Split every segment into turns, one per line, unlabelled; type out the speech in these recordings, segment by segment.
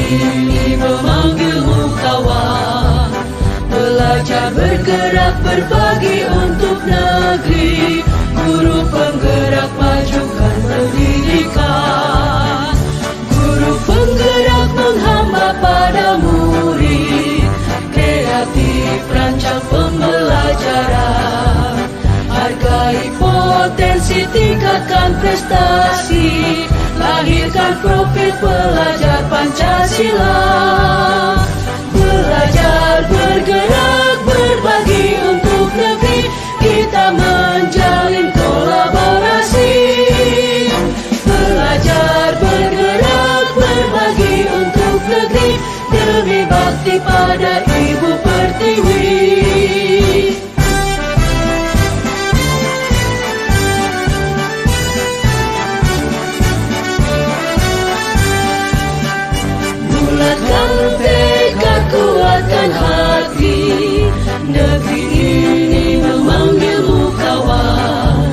ini memanggilmu kawan. Belajar bergerak berbagi untuk negeri, guru penggerak majukan pendidikan. Guru penggerak menghamba pada murid, kreatif rancang pembelajaran. Hargai potensi, tingkatkan prestasi, lahirkan profil pelajar Pancasila. Belajar bergerak berbagi untuk negeri, kita menjalin kolaborasi. Belajar bergerak berbagi untuk negeri, demi bakti pada Ibu Pertiwi. Bulatkan tekad, kuatkan hati, negeri ini memanggilmu kawan.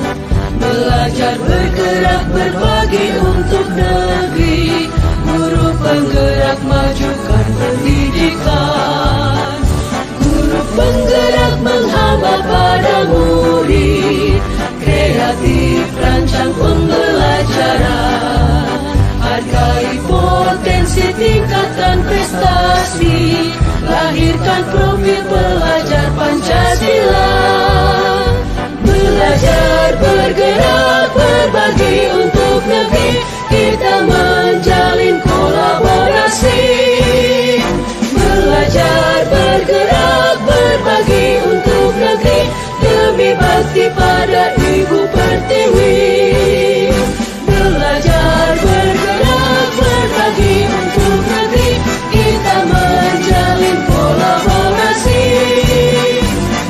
Belajar bergerak berbagi untuk negeri, guru penggerak majukan pendidikan. Guru penggerak menghamba pada murid, kreatif rancang pembelajaran. Hargai potensi, tingkatkan prestasi, lahirkan profil pelajar Pancasila. Belajar bergerak berbagi untuk negeri, kita menjalin kolaborasi. Belajar bergerak berbagi untuk negeri, demi bakti pada Ibu Pertiwi. Belajar bergerak berbagi untuk negeri, kita menjalin kolaborasi.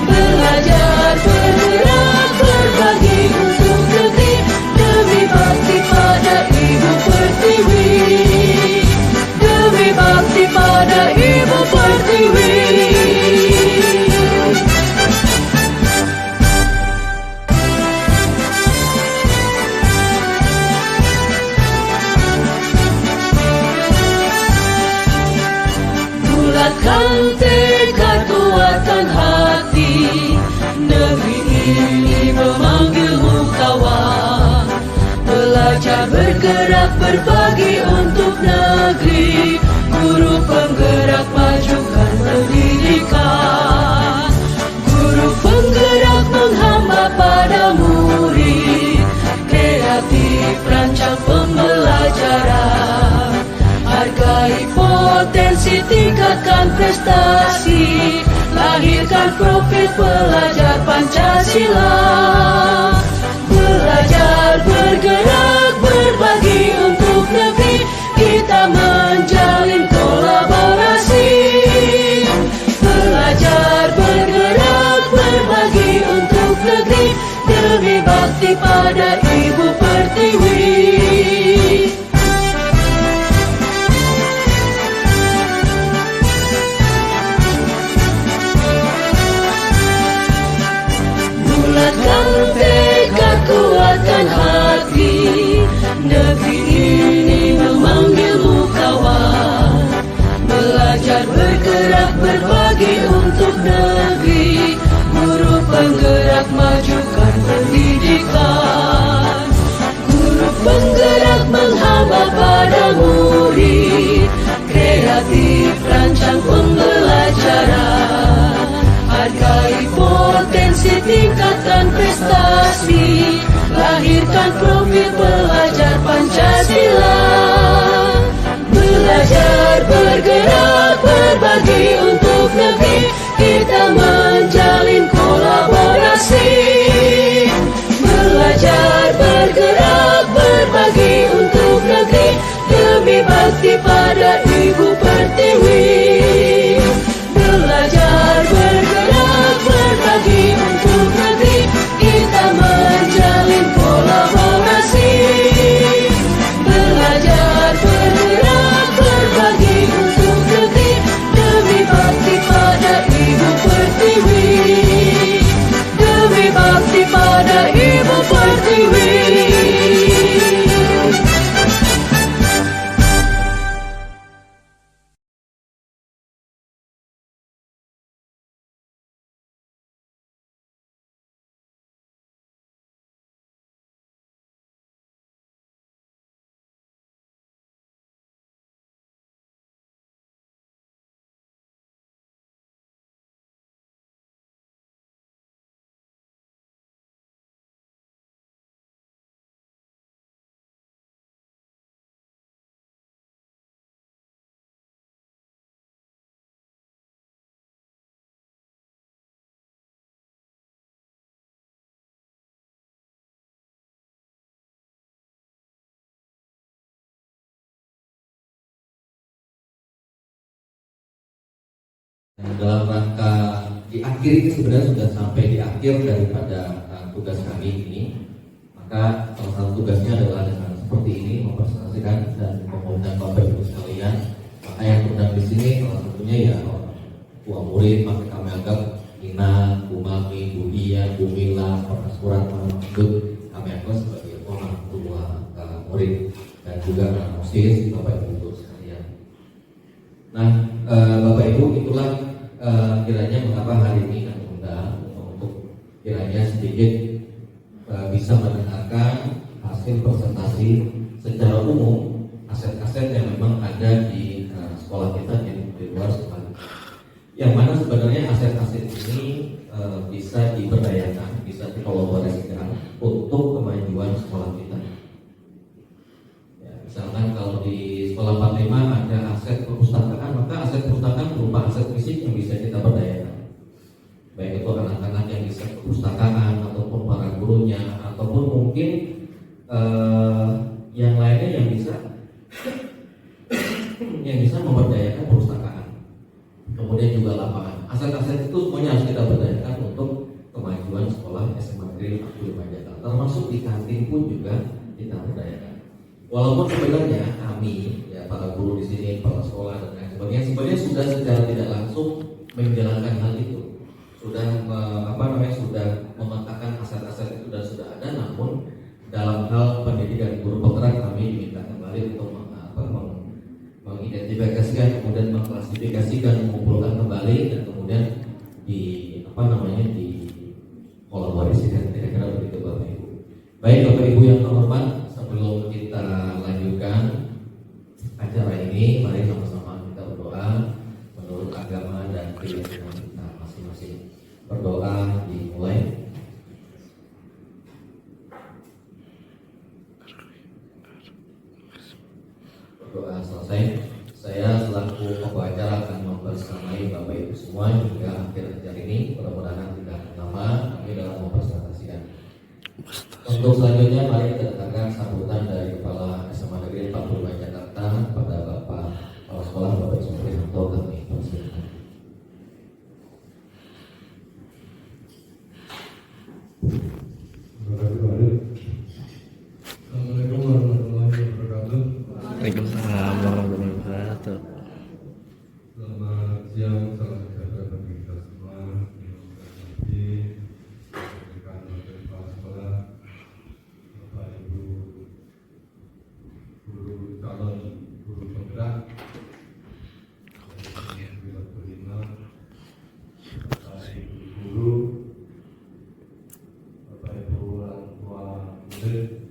Belajar bergerak berbagi untuk negeri, demi bakti pada Ibu Pertiwi. Demi bakti pada Ibu Pertiwi. Bulatkan tekad, kuatkan hati, negeri ini memanggilmu kawan. Belajar bergerak berbagi untuk negeri, guru penggerak majukan pendidikan. Guru penggerak menghamba pada murid, kreatif rancang pembelajaran. Hargai potensi, tingkatkan prestasi, lahirkan profil pelajar Pancasila. Belajar bergerak berbagi untuk negeri, kita menjalin kolaborasi. Belajar bergerak berbagi untuk negeri, demi bakti pada Ibu Pertiwi. Bulatkan tekad, kuatkan hati, negeri ini memanggilmu kawan. Belajar bergerak berbagi untuk negeri, guru penggerak majukan pendidikan. Guru penggerak menghamba pada murid, kreatif rancang pembelajaran. Hargai potensi, tingkatkan prestasi, lahirkan profil pelajar Pancasila.
Dalam rangka di akhir ini sebenarnya sudah sampai di akhir daripada tugas kami ini, maka salah satu tugasnya adalah dengan seperti ini mempresentasikan dan mengundang Bapak Ibu sekalian. Maka yang undang di sini salah satunya ya tua murid, maka kami anggap Ina, Bu Mami, Bu Dia, Bu Mila, Pak Surat, Pak Mahmud, kami anggap sebagai orang tua murid dan juga OSIS Bapak Ibu sekalian. Nah, Bapak Ibu, itulah kiranya mengapa hari ini kami undang untuk kiranya sedikit bisa mendengarkan hasil presentasi secara umum aset-aset yang memang ada di sekolah kita di luar sekolah. Yang mana sebenarnya aset-aset ini bisa diberdayakan, bisa dikolaborasikan untuk kemajuan sekolah kita. Ya, misalkan kalau di sekolah 45 ada aset perpustakaan, maka aset perpustakaan berupa aset fisik yang bisa kita berdayakan. Baik itu anak-anak yang bisa perpustakaan ataupun para gurunya ataupun mungkin yang lainnya yang bisa memberdayakan perpustakaan. Kemudian juga lapangan. Aset-aset itu semuanya harus kita berdayakan untuk kemajuan sekolah SMA Negeri 45 Jakarta. Termasuk di kantin pun juga kita berdayakan. Walaupun sebenarnya kami, ya para guru di sini, para sekolah dan lain sebagainya, sebenarnya sudah secara tidak langsung menjalankan hal itu. Sudah sudah memetakan aset-aset itu dan sudah ada, namun dalam hal pendidikan guru penggerak kami diminta kembali untuk mengidentifikasikan, kemudian mengklasifikasikan, mengumpulkan kembali dan kemudian dikolaborasikan, kira-kira begitu Bapak Ibu. Baik Bapak Ibu yang terhormat, sebelum kita lanjutkan acara ini, mari sama-sama kita berdoa menurut agama dan keyakinan kita masing-masing. Berdoa dimulai. Berdoa selesai. Saya selaku pembawa acara akan mempersamai Bapak Ibu semua hingga akhir acara ini. Mudah-mudahan tidak lama kami dalam mempresentasikan. Untuk selanjutnya mari kita dengarkan sambutan dari Kepala SMA Negeri 45 Jakarta kepada Bapak Kepala Sekolah Bapak Supriyanto. Kami persilakan.
Assalamualaikum warahmatullahi wabarakatuh.
Waalaikumsalam warahmatullahi wabarakatuh.
Selamat siang, salam sejahtera bagi kita semua. Rekan kepala sekolah, Bapak Ibu guru calon guru penggerak, Bapak Ibu guru, Bapak Ibu orang tua murid,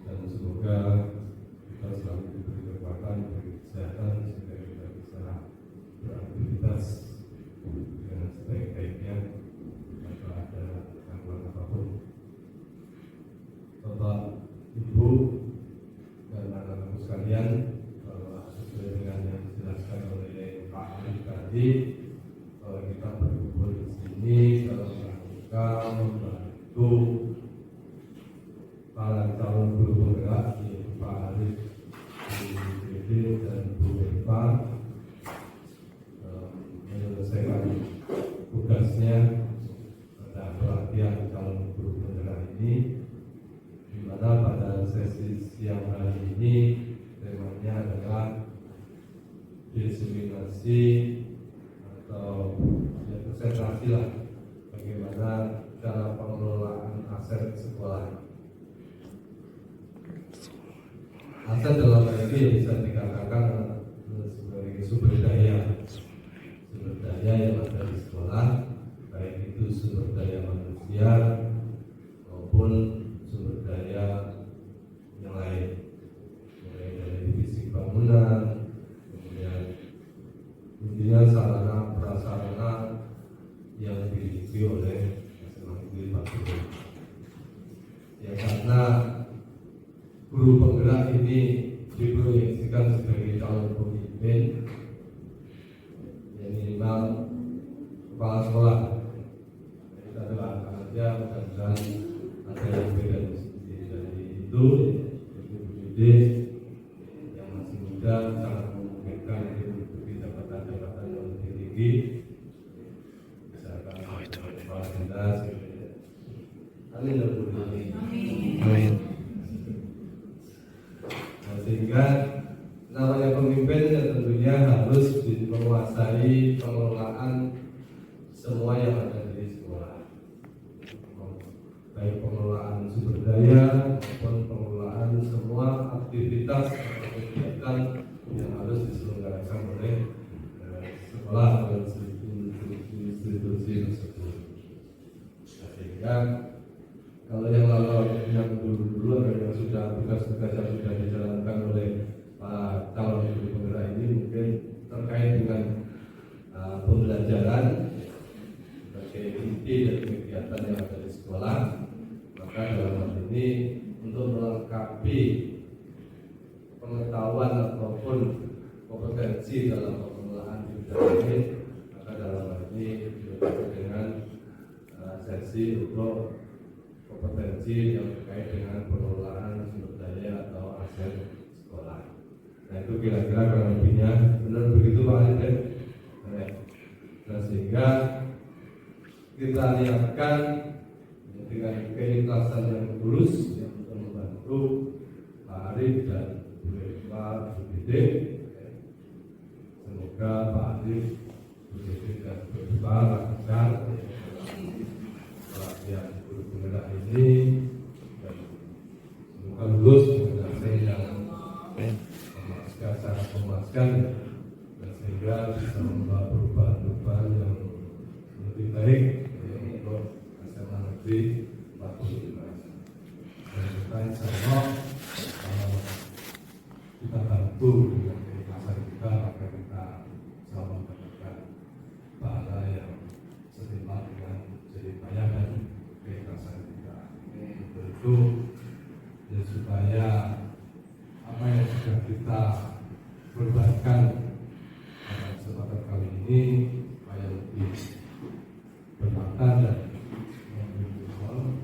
dan semoga kita selalu diberi kekuatan, diberi kesehatan sehingga kita bisa beraktivitas dengan sebaik-baiknya tanpa ada gangguan apapun. Bapak, Ibu, dan anak-anakku sekalian, bahwa sesuai dengan yang dijelaskan oleh Pak Ali tadi, bahwa kita berkumpul di sini dalam rangka membantu para calon guru penggerak yaitu Pak Arif, Bu Dede dan Bu Eva menyelesaikan tugasnya pada pelatihan calon guru penggerak ini, di mana pada sesi siang hari ini temanya adalah diseminasi atau presentasi lah bagaimana cara pengelolaan aset sekolah. Aset dalam hal ini bisa dikatakan sebagai sumber daya yang ada di sekolah, baik itu sumber daya manusia maupun sumber daya yang lain, mulai dari fisik bangunan, kemudian intinya sarana prasarana yang dimiliki oleh SMA Negeri 45. Ya, karena guru penggerak ini diproyeksikan sebagai calon pemimpin, yang minimal kepala sekolah. Kita doakan saja mudah-mudahan ada yang beda dari itu, yang masih muda sangat memungkinkan untuk jabatan-jabatan yang lebih tinggi, misalkan kepala dinas. Amin.
Amin.
Nah, sehingga namanya pemimpin ya tentunya harus menguasai pengelolaan semua yang ada di sekolah, baik pengelolaan sumber daya maupun pengelolaan semua aktivitas atau kegiatan yang harus diselenggarakan oleh sekolah dan institusi tersebut. Nah, sehingga kalau yang lalu yang dulu yang sudah tugas-tugas yang sudah dijalankan oleh para calon guru penggerak ini mungkin terkait dengan pembelajaran sebagai inti dari kegiatan yang ada di sekolah, maka dalam hal ini untuk melengkapi pengetahuan ataupun kompetensi dalam pengelolaan di bidang ini, maka dalam hal ini disebut dengan sesi untuk kompetensi yang terkait dengan pengelolaan sumber daya atau aset sekolah. Nah itu kira-kira kurang lebihnya, benar begitu Pak Alden? Nah sehingga kita niatkan dengan keikhlasan yang tulus yang untuk membantu Pak Arif dan Bu Eva, Bu Dede. Semoga Pak Arif, Bu Dede dan Bu Eva lancar pelatihan guru penggerak ini dan semoga lulus dengan hasil yang memuaskan, sangat memuaskan, dan sehingga bisa membawa perubahan-perubahan yang lebih baik untuk SMA Negeri 45. Dan kita insya Allah kita bantu dengan keikhlasan kita, maka kita selalu mendapatkan pahala yang setimpal dengan jerih payah dan keikhlasan kita. Tentu ya supaya apa yang sudah kita korbankan pada kesempatan kali ini supaya lebih bermakna dan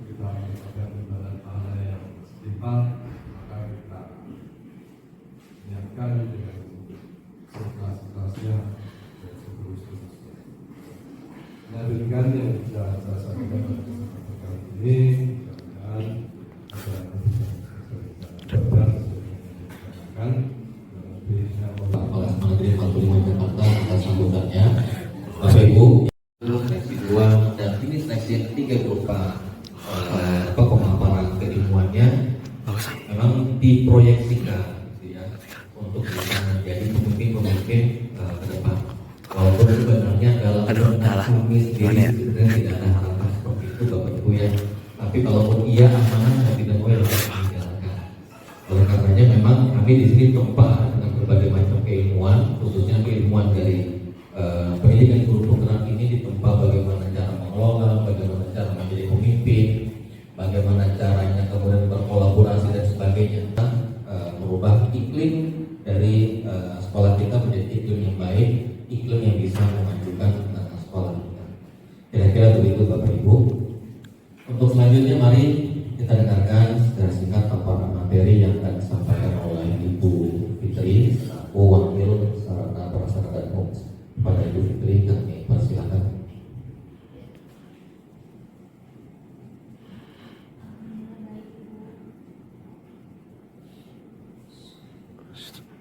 kita mendapatkan imbalan pahala yang setimpal, maka kita niatkan dengan sekelas-kelasnya dan seterusnya. Nah demikian yang bisa saya sampaikan pada kesempatan kali ini. Mudah-mudahan ada
oleh Menteri 45 Jakarta atas sambutannya. Bapak Ibu, seleksi 2 dan ini seleksi yang ketiga berupa pemaparan keilmuannya memang diproyeksikan ya, untuk bisa menjadi pemimpin-pemimpin ke depan. Walaupun sebenarnya dalam kami sendiri sebenarnya tidak ada harapan seperti itu Bapak Ibu ya. Tapi kalaupun iya amanah dan tidak boleh dijalankan. Oleh karenanya memang kami di sini tempa dengan berbagai macam keilmuan, khususnya keilmuan dari pendidikan guru penggerak ini ditempa bagaimana cara mengelola, bagaimana cara menjadi pemimpin, bagaimana caranya kemudian berkolaborasi dan sebagainya. Merubah iklim dari sekolah kita menjadi iklim yang baik, iklim yang bisa memajukan sekolah kita. Kira-kira begitu Bapak Ibu. Untuk selanjutnya mari kita dengarkan secara singkat paparan materi yang akan disampaikan oleh Ibu Fitri selaku wakil sarana prasarana dan umum. Pada Ibu Fitri kami persilakan.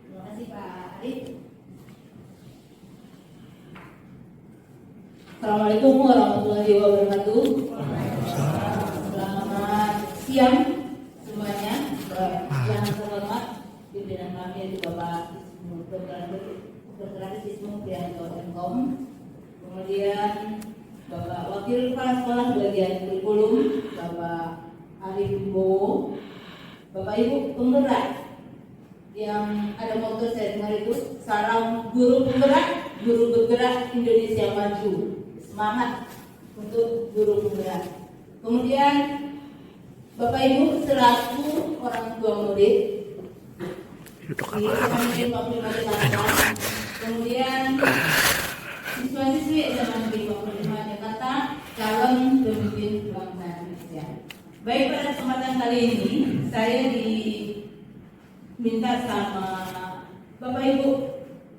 Terima kasih Pak Arif. Assalamualaikum warahmatullahi wabarakatuh. Selamat siang semuanya. Yang terhormat pimpinan kami yaitu Bapak Dr. Ismu Prianto Mkom, kemudian Bapak Wakil Kepala Sekolah Bagian Kurikulum Bapak Arif Bowo, Bapak Ibu penggerak yang ada moto saya dengar itu sarang guru penggerak, guru bergerak Indonesia maju, semangat untuk guru penggerak. Kemudian Bapak Ibu selaku orang tua murid,
Duduk
di SMA Negeri 45 Jakarta. Kemudian siswa-siswi SMA Negeri 45 Jakarta calon pemimpin bangsa Indonesia. Baik, pada kesempatan kali ini saya diminta sama Bapak Ibu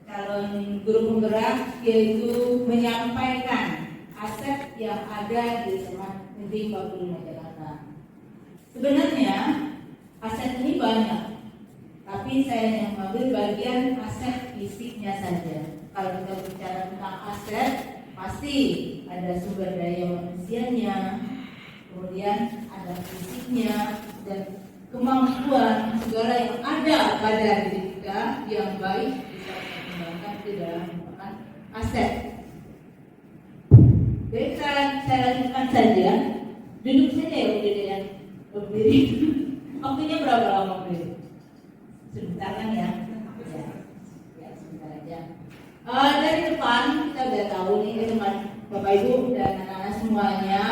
calon guru penggerak yaitu menyampaikan aset yang ada di SMA Negeri 45 Jakarta. Sebenarnya aset ini banyak, tapi saya yang mengambil bagian aset fisiknya saja. Kalau kita bicara tentang aset, pasti ada sumber daya manusianya, kemudian ada fisiknya, dan kemampuan segala yang ada pada diri kita yang baik bisa kita kembangkan ke dalam merupakan aset. Jadi saya lanjutkan saja, duduk saja ya berdiri dan berdiri. Waktunya berapa lama berdiri? Sebentar kan ya? Ya sebentar aja. Dari depan kita udah tahu nih teman Bapak Ibu dan anak-anak semuanya,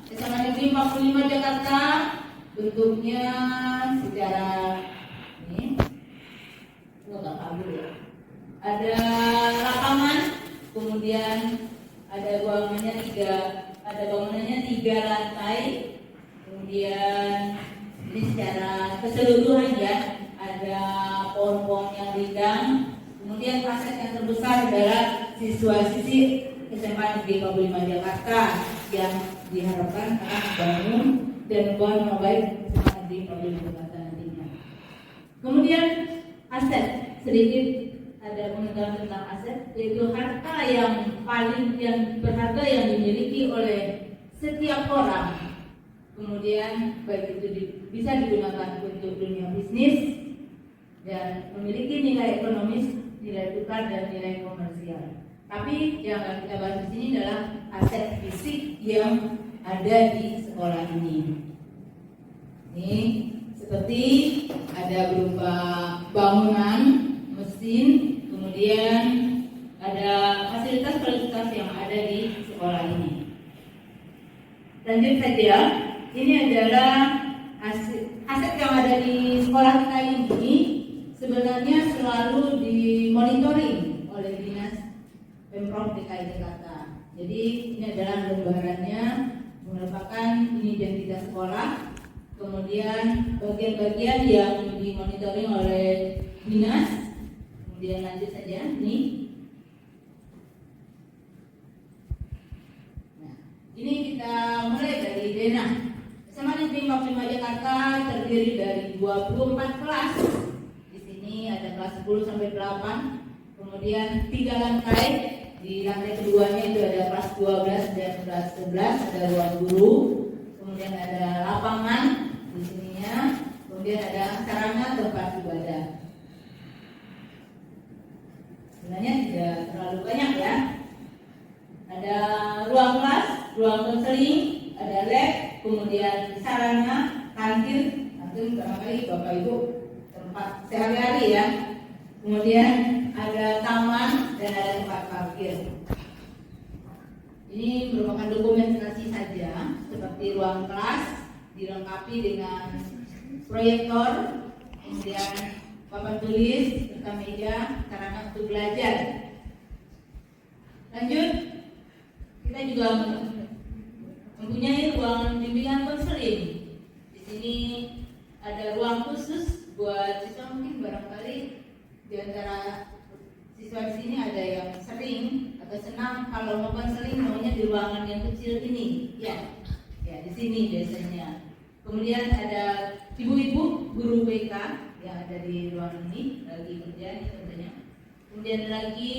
SMA Negeri 45 Jakarta bentuknya secara ini nggak kabur ya. Ada lapangan, kemudian ada bangunannya tiga lantai, kemudian ini secara keseluruhan ya, ada pohon-pohon yang rindang. Kemudian aset yang terbesar adalah siswa-siswi SMA Negeri 45 Jakarta yang diharapkan akan membangun dan membuat nama baik SMA Negeri 45 Jakarta nantinya. Kemudian aset, sedikit ada pengetahuan tentang aset, yaitu harta yang berharga yang dimiliki oleh setiap orang. Kemudian baik itu bisa digunakan untuk dunia bisnis dan memiliki nilai ekonomis, nilai tukar dan nilai komersial. Tapi yang akan kita bahas di sini adalah aset fisik yang ada di sekolah ini. Ini seperti ada berupa bangunan, mesin, kemudian ada fasilitas-fasilitas yang ada di sekolah ini. Lanjut saja, ini adalah aset yang ada di sekolah kita ini sebenarnya selalu dimonitoring oleh Dinas Pemprov DKI Jakarta. Jadi ini adalah lembarannya, merupakan ini identitas sekolah, kemudian bagian-bagian yang dimonitoring oleh dinas. Kemudian lanjut saja nih. Nah, ini kita mulai dari denah. SMA Negeri 45 Jakarta terdiri dari 24 kelas. Di sini ada kelas 10 sampai 8. Kemudian 3 lantai. Di lantai keduanya itu ada kelas 12 dan kelas 11, ada ruang guru. Kemudian ada lapangan di sininya. Kemudian ada sarana tempat ibadah. Sebenarnya tidak terlalu banyak ya. Ada ruang kelas, ruang konseling, ada lab, kemudian sarana, kantin barangkali Bapak Ibu tempat sehari-hari ya. Kemudian ada taman dan ada tempat parkir. Ini merupakan dokumentasi saja, seperti ruang kelas dilengkapi dengan proyektor, kemudian papan tulis, serta meja, sarana untuk belajar. Lanjut, kita juga mempunyai ruangan bimbingan konseling. Di sini ada ruang khusus buat siswa, mungkin barangkali di antara siswa di sini ada yang sering atau senang kalau mau konseling maunya di ruangan yang kecil ini, ya di sini biasanya. Kemudian ada ibu-ibu guru BK yang ada di ruangan ini lagi kerja nih tentunya. Kemudian lagi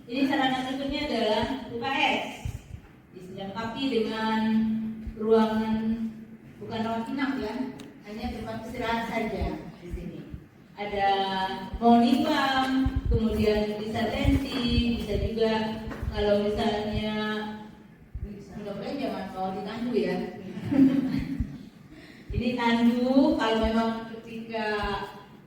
ini sarana berikutnya adalah UKS, dilengkapi dengan ruangan bukan rawat inap ya, hanya tempat istirahat saja di sini. Ada monibam, kemudian bisa tensi, bisa juga kalau misalnya mudah-mudahan jangan mau ditandu ya. Ini tandu kalau memang ketika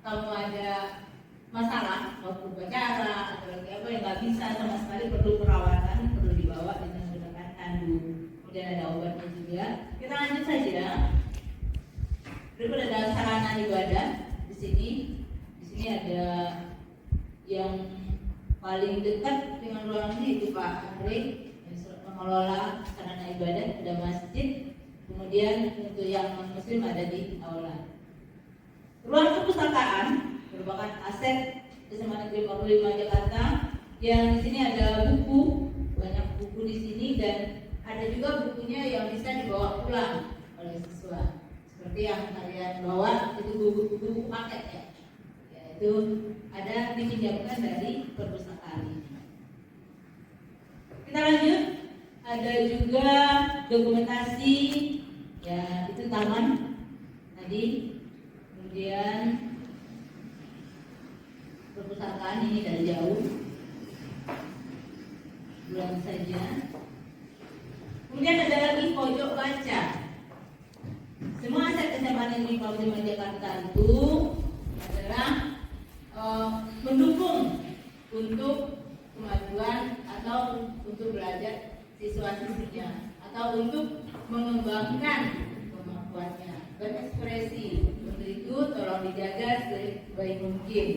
kamu ada masalah waktu upacara atau lagi apa yang nggak bisa sama sekali, perlu perawatan, perlu dibawa dengan menggunakan tandu. Kemudian ada obatnya juga. Kita lanjut saja. Berikut ada sarana ibadah di sini. Di sini ada yang paling dekat dengan ruangan ini itu Pak Andre yang mengelola sarana ibadah, ada masjid. Kemudian untuk yang non-muslim ada di aula. Ruang perpustakaan merupakan aset SMA Negeri 45 Jakarta yang di sini ada buku, banyak buku di sini, dan ada juga bukunya yang bisa dibawa pulang oleh siswa. Seperti yang kalian bawa itu buku paket ya, yaitu ada dipinjamkan dari perpustakaan ini. Kita lanjut, ada juga dokumentasi, ya itu taman tadi, kemudian perpustakaan ini dari jauh, bulan saja. Kemudian ada lagi pojok baca. Semua aset SMA Negeri 45 Jakarta itu adalah mendukung untuk kemajuan atau untuk belajar siswa-siswinya atau untuk mengembangkan kemampuannya berekspresi. Untuk itu tolong dijaga sebaik mungkin.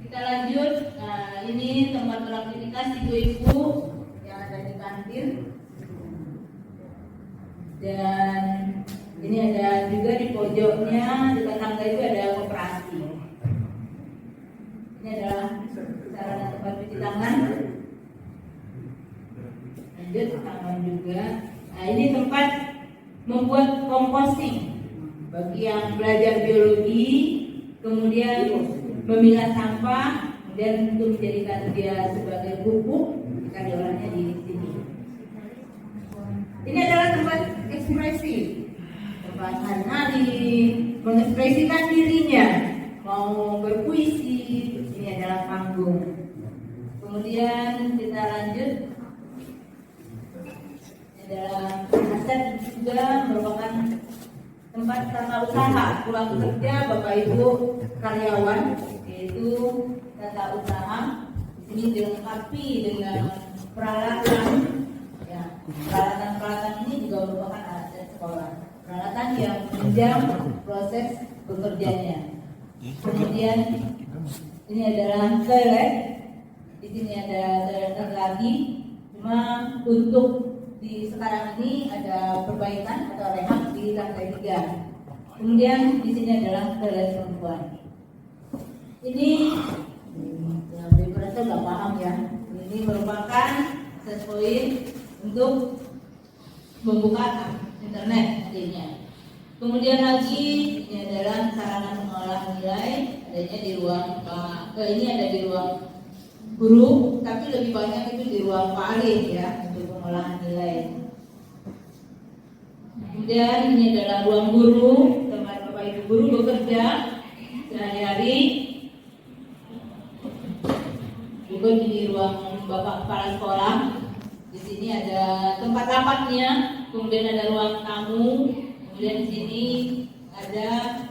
Kita lanjut. Nah, ini tempat beraktivitas ibu-ibu yang ada di kantin. Dan ini ada juga di pojoknya dekat tangga itu ada koperasi. Ini adalah sarana tempat cuci tangan. Lanjut tangan juga. Nah, ini tempat membuat komposting bagi yang belajar biologi, kemudian memilah sampah, kemudian untuk menjadikan dia sebagai pupuk, kita diolahnya di sini. Ini adalah tempat ekspresi, tempat hari-hari mengekspresikan dirinya, mau berpuisi, ini adalah panggung. Kemudian kita lanjut, ini adalah aset juga merupakan tempat tata usaha ruang kerja Bapak Ibu karyawan, yaitu tata usaha. Di sini dilengkapi dengan peralatan. Ya, peralatan ini juga merupakan aset sekolah. Peralatan yang menunjang proses bekerjanya. Kemudian ini adalah toilet. Di sini ada toilet lagi. Cuma untuk di sekarang ini ada perbaikan atau rehab di lantai 3. Kemudian di sini adalah toilet perempuan. Ini yang berarti nggak paham ya. Ini merupakan akses point untuk membuka internet nantinya. Kemudian lagi ini adalah sarana mengolah nilai, adanya di ruang ini ada di ruang guru, tapi lebih banyak itu di ruang Pak Alif ya untuk pengolahan nilai. Kemudian ini adalah ruang guru, tempat Bapak Ibu guru bekerja sehari-hari. Juga di ruang Bapak Kepala Sekolah. Di sini ada tempat rapatnya, kemudian ada ruang tamu, kemudian di sini ada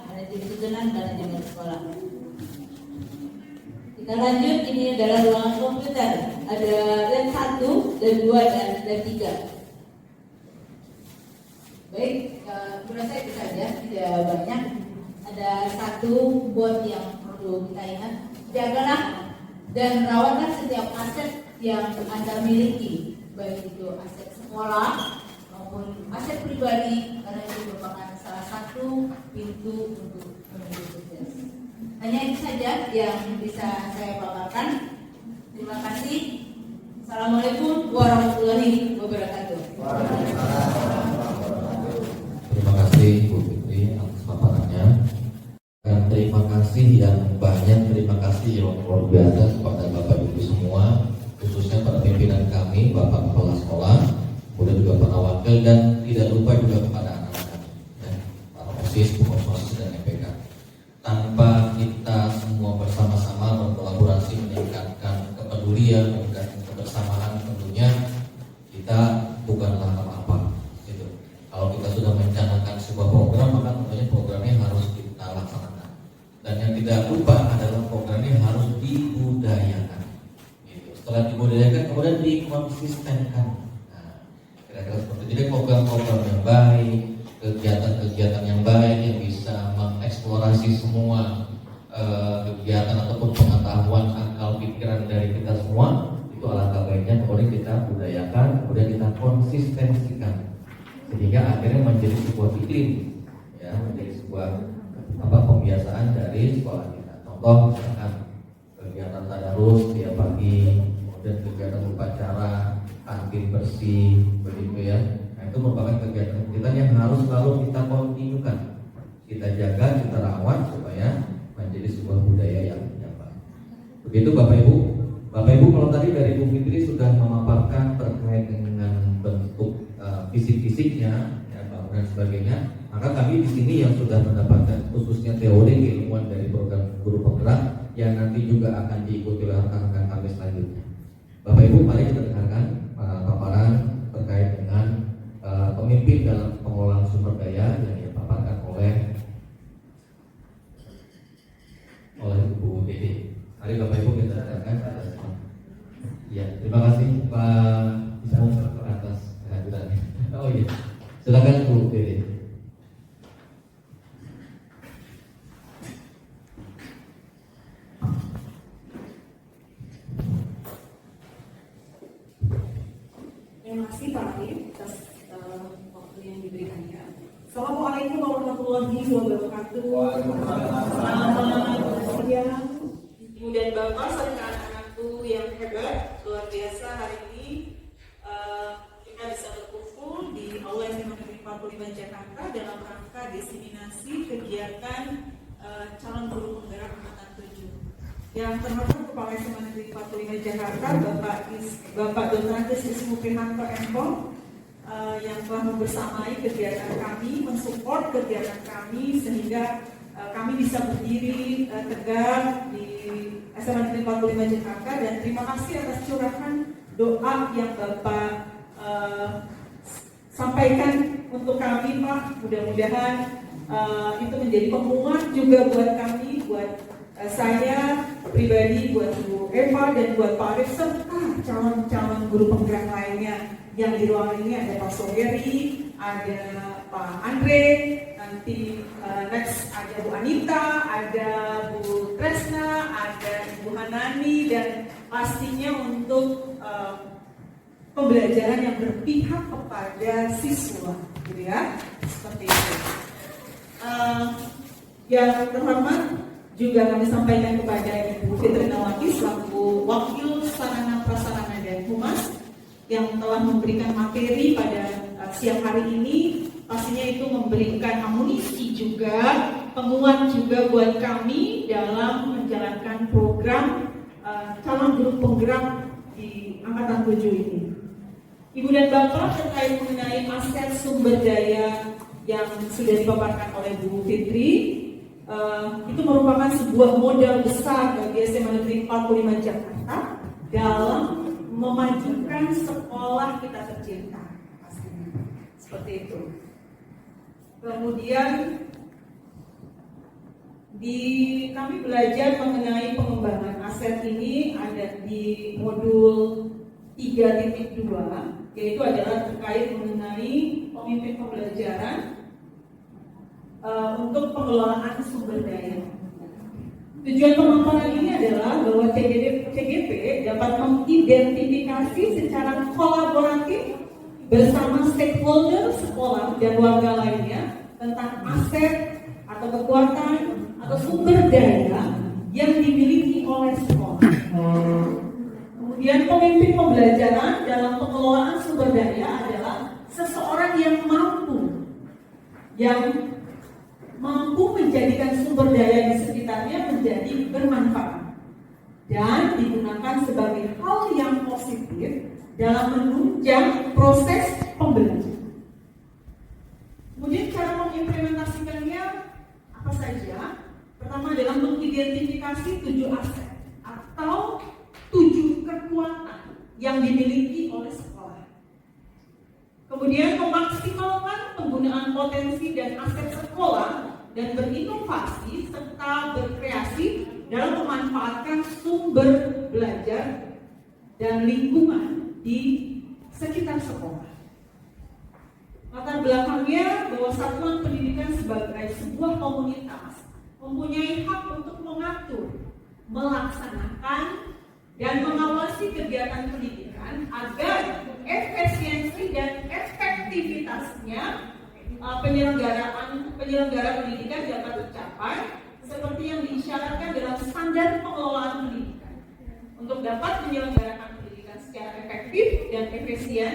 manajemen susunan manajemen sekolah. Kita lanjut, ini adalah ruangan komputer. Ada lab 1, lab 2, dan lab 3. Baik, kurasa itu saja, tidak banyak. Ada satu buat yang perlu kita ingat, jagalah dan rawatlah setiap aset yang Anda miliki, baik itu aset sekolah maupun aset pribadi, karena itu merupakan salah satu pintu untuk menuju sukses. Hanya itu saja yang bisa saya paparkan. Terima kasih. Assalamualaikum warahmatullahi wabarakatuh.
Terima kasih Bu Fitri atas paparannya. Dan terima kasih yang banyak, terima kasih yang luar biasa kepada Bapak Ibu semua, khususnya pada pimpinan kami, Bapak Kepala Sekolah, kemudian juga para wakil, dan tidak lupa juga kepada anak-anak, ya, para OSIS, pengurus dan MPK. Tanpa kita semua bersama-sama berkolaborasi meningkatkan kepedulian, meningkatkan kebersamaan, tentunya kita bukanlah apa-apa. Gitu. Kalau kita sudah mencanangkan sebuah program, maka tentunya programnya harus kita laksanakan. Dan yang tidak lupa adalah programnya harus dibudayakan. Gitu. Setelah dibudayakan, kemudian dikonsistenkan. Nah, kira-kira seperti itu. Jadi program-program yang baik, kegiatan-kegiatan yang baik yang bisa mengekspor mengeksplorasi semua kegiatan ataupun pengetahuan akal pikiran dari kita semua, itu alangkah baiknya kemudian kita budayakan, kemudian kita konsistensikan sehingga akhirnya menjadi sebuah iklim, ya, menjadi sebuah pembiasaan dari sekolah kita. Contoh misalkan kegiatan tadarus tiap pagi, kemudian kegiatan upacara, kantin bersih, begitu ya. Nah, itu merupakan kegiatan yang harus selalu kita kontinukan, kita jaga, kita rawat supaya menjadi sebuah budaya yang baik. Begitu Bapak Ibu. Bapak Ibu, kalau tadi dari Bu Fitri sudah memaparkan terkait dengan bentuk fisik-fisiknya, ya, bangunan dan sebagainya, maka kami di sini yang sudah mendapatkan khususnya teori keilmuan dari program guru penggerak yang nanti juga akan diikuti oleh rekan-rekan kami selanjutnya. Bapak Ibu, mari kita dengarkan paparan terkait dengan pemimpin dalam pengelolaan sumber daya yang dipaparkan oleh Bu Dede. Mari Bapak Ibu kita dengarkan. Ya, terima kasih Pak Ismu atas kehadirannya. Oh iya, silakan Bu Dede.
Terima kasih Pak Arif atas waktu yang diberikannya. Assalamualaikum warahmatullahi wabarakatuh. Selamat siang, Ibu dan Bapak serta anak-anakku yang hebat, luar biasa. Hari ini kita bisa berkumpul di Aula SMA Negeri 45 Jakarta dalam rangka diseminasi kegiatan calon guru penggerak angkatan 7. Yang terhormat Kepala SMA Negeri 45 Jakarta, Bapak Dr. Ismu Prihanto MPom, yang telah membersamai kegiatan kami, mensupport kegiatan kami sehingga kami bisa berdiri tegak di SMA Negeri 45 Jakarta. Dan terima kasih atas curahan doa yang Bapak sampaikan untuk kami, Pak. Mudah-mudahan itu menjadi penguat juga buat kami, buat saya pribadi, buat Bu Eva dan buat Pak Arif serta calon-calon guru penggerak lainnya. Yang di ruangan ini ada Pak Soheri, ada Pak Andre, nanti next ada Bu Anita, ada Bu Tresna, ada Ibu Hanani, dan pastinya untuk pembelajaran yang berpihak kepada siswa, gitu ya, seperti itu. Yang terhormat juga kami sampaikan kepada Ibu Fitri Nawati selaku Wakil Sarana Prasarana dan Humas yang telah memberikan materi pada siang hari ini. Pastinya itu memberikan amunisi juga, penguat juga buat kami dalam menjalankan program calon guru penggerak di angkatan 7 ini. Ibu dan Bapak, terkait mengenai aset sumber daya yang sudah dipaparkan oleh Bu Fitri, itu merupakan sebuah modal besar bagi SMA Negeri 45 Jakarta dalam memajukan sekolah kita tercinta, pastinya seperti itu. Kemudian kami belajar mengenai pengembangan aset ini ada di modul 3.2, yaitu adalah terkait mengenai pemimpin pembelajaran untuk pengelolaan sumber daya. Tujuan pemaparan ini adalah bahwa CGP dapat mengidentifikasi secara kolaboratif bersama stakeholder sekolah dan warga lainnya tentang aset atau kekuatan atau sumber daya yang dimiliki oleh sekolah. Kemudian pemimpin pembelajaran dalam pengelolaan sumber daya adalah seseorang yang mampu menjadikan sumber daya di sekitarnya menjadi bermanfaat dan digunakan sebagai hal yang positif dalam menunjang proses pembelajaran. Kemudian cara mengimplementasikannya apa saja? Pertama adalah mengidentifikasi 7 aset atau 7 kekuatan yang dimiliki oleh sekolah. Kemudian memaksimalkan penggunaan potensi dan aset sekolah dan berinovasi serta berkreasi dalam memanfaatkan sumber belajar dan lingkungan di sekitar sekolah. Latar belakangnya bahwa satuan pendidikan sebagai sebuah komunitas mempunyai hak untuk mengatur, melaksanakan, dan mengawasi kegiatan pendidikan agar efisiensi dan efektivitasnya penyelenggara pendidikan dapat tercapai seperti yang diisyaratkan dalam standar pengelolaan pendidikan. Untuk dapat menyelenggarakan pendidikan secara efektif dan efisien,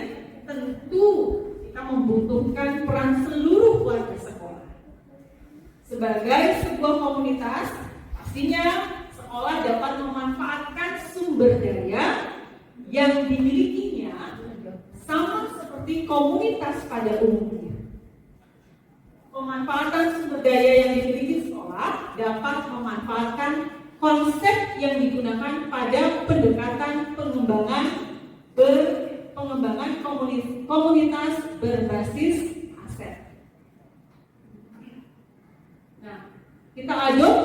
tentu kita membutuhkan peran seluruh warga sekolah. Sebagai sebuah komunitas, pastinya sekolah dapat memanfaatkan sumber daya yang dimilikinya sama seperti komunitas pada umumnya. Pemanfaatan sumber daya yang dimiliki sekolah dapat memanfaatkan konsep yang digunakan pada pendekatan pengembangan komunitas berbasis aset. Nah, kita adop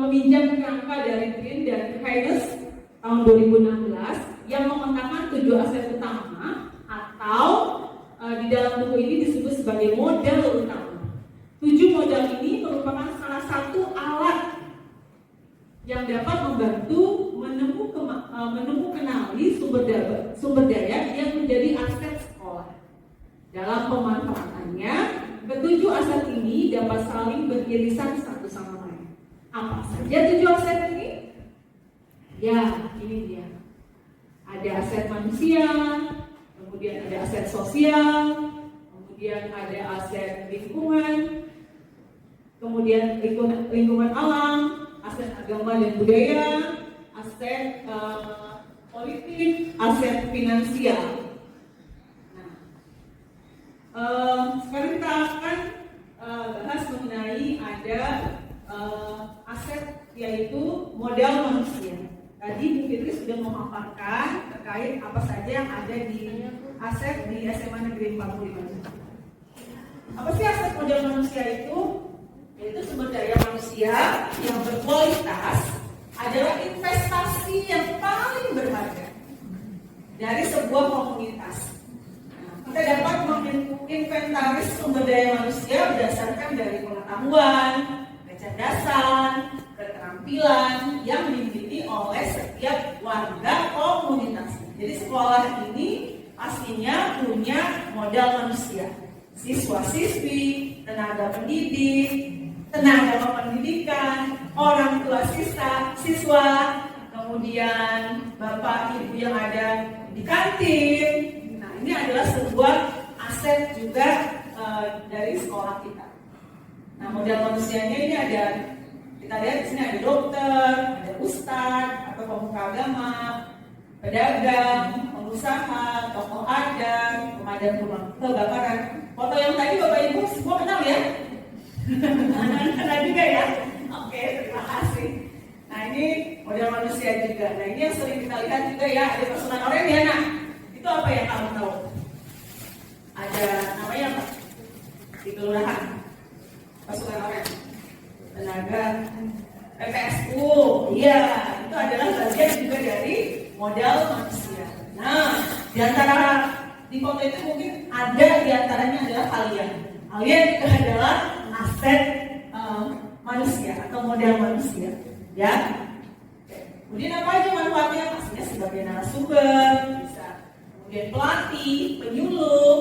meminjam kerangka dari Green dan Haynes tahun 2016 yang memetakan 7 aset utama atau di dalam buku ini disebut sebagai modal utama. 7 modal ini merupakan salah satu alat yang dapat membantu mengenali sumber daya yang menjadi aset sekolah. Dalam pemanfaatannya, ketujuh aset ini dapat saling beririsan satu sama lain. Apa saja 7 aset ini? Ya, ini dia. Ada aset manusia, kemudian ada aset sosial, kemudian ada aset lingkungan, kemudian lingkungan alam, aset agama dan budaya, aset politik, aset finansial. Nah, sekarang kita akan bahas mengenai ada aset yaitu modal manusia. Tadi Bu Fitri sudah memaparkan terkait apa saja yang ada di aset di SMA Negeri 45. Apa sih aset modal manusia itu? Yaitu sumber daya manusia yang berkualitas adalah investasi yang paling berharga dari sebuah komunitas. Nah, kita dapat menginventaris sumber daya manusia berdasarkan dari pengetahuan, kecerdasan, keterampilan yang dimiliki oleh setiap warga komunitas. Jadi sekolah ini pastinya punya modal manusia, siswa-siswi, tenaga pendidik, tenaga kependidikan, orang tua siswa, kemudian bapak ibu yang ada di kantin. Nah, ini adalah sebuah aset juga dari sekolah kita. Nah, modal manusianya ini ada, kita lihat di sini ada dokter, ada ustadz atau pemuka agama, pedagang, pengusaha, tokoh adat, pemadam kebakaran. Foto yang tadi bapak ibu semua kenal ya? Kenal juga ya? Oke, terima kasih. Nah, ini model manusia juga. Nah, ini yang sering kita lihat juga ya, ada pasukan oranye ya. Nah, itu apa yang kamu tahu? Ada namanya apa? Di kelurahan pasukan oranye, tenaga PPSU. Iya, itu adalah bagian juga dari modal manusia. Nah, di antara di foto itu mungkin ada di antaranya adalah kalian. Kalian itu adalah aset manusia atau modal manusia, ya. Kemudian apa aja manfaatnya? Pastinya sebagai narasumber, bisa kemudian pelatih, penyuluh,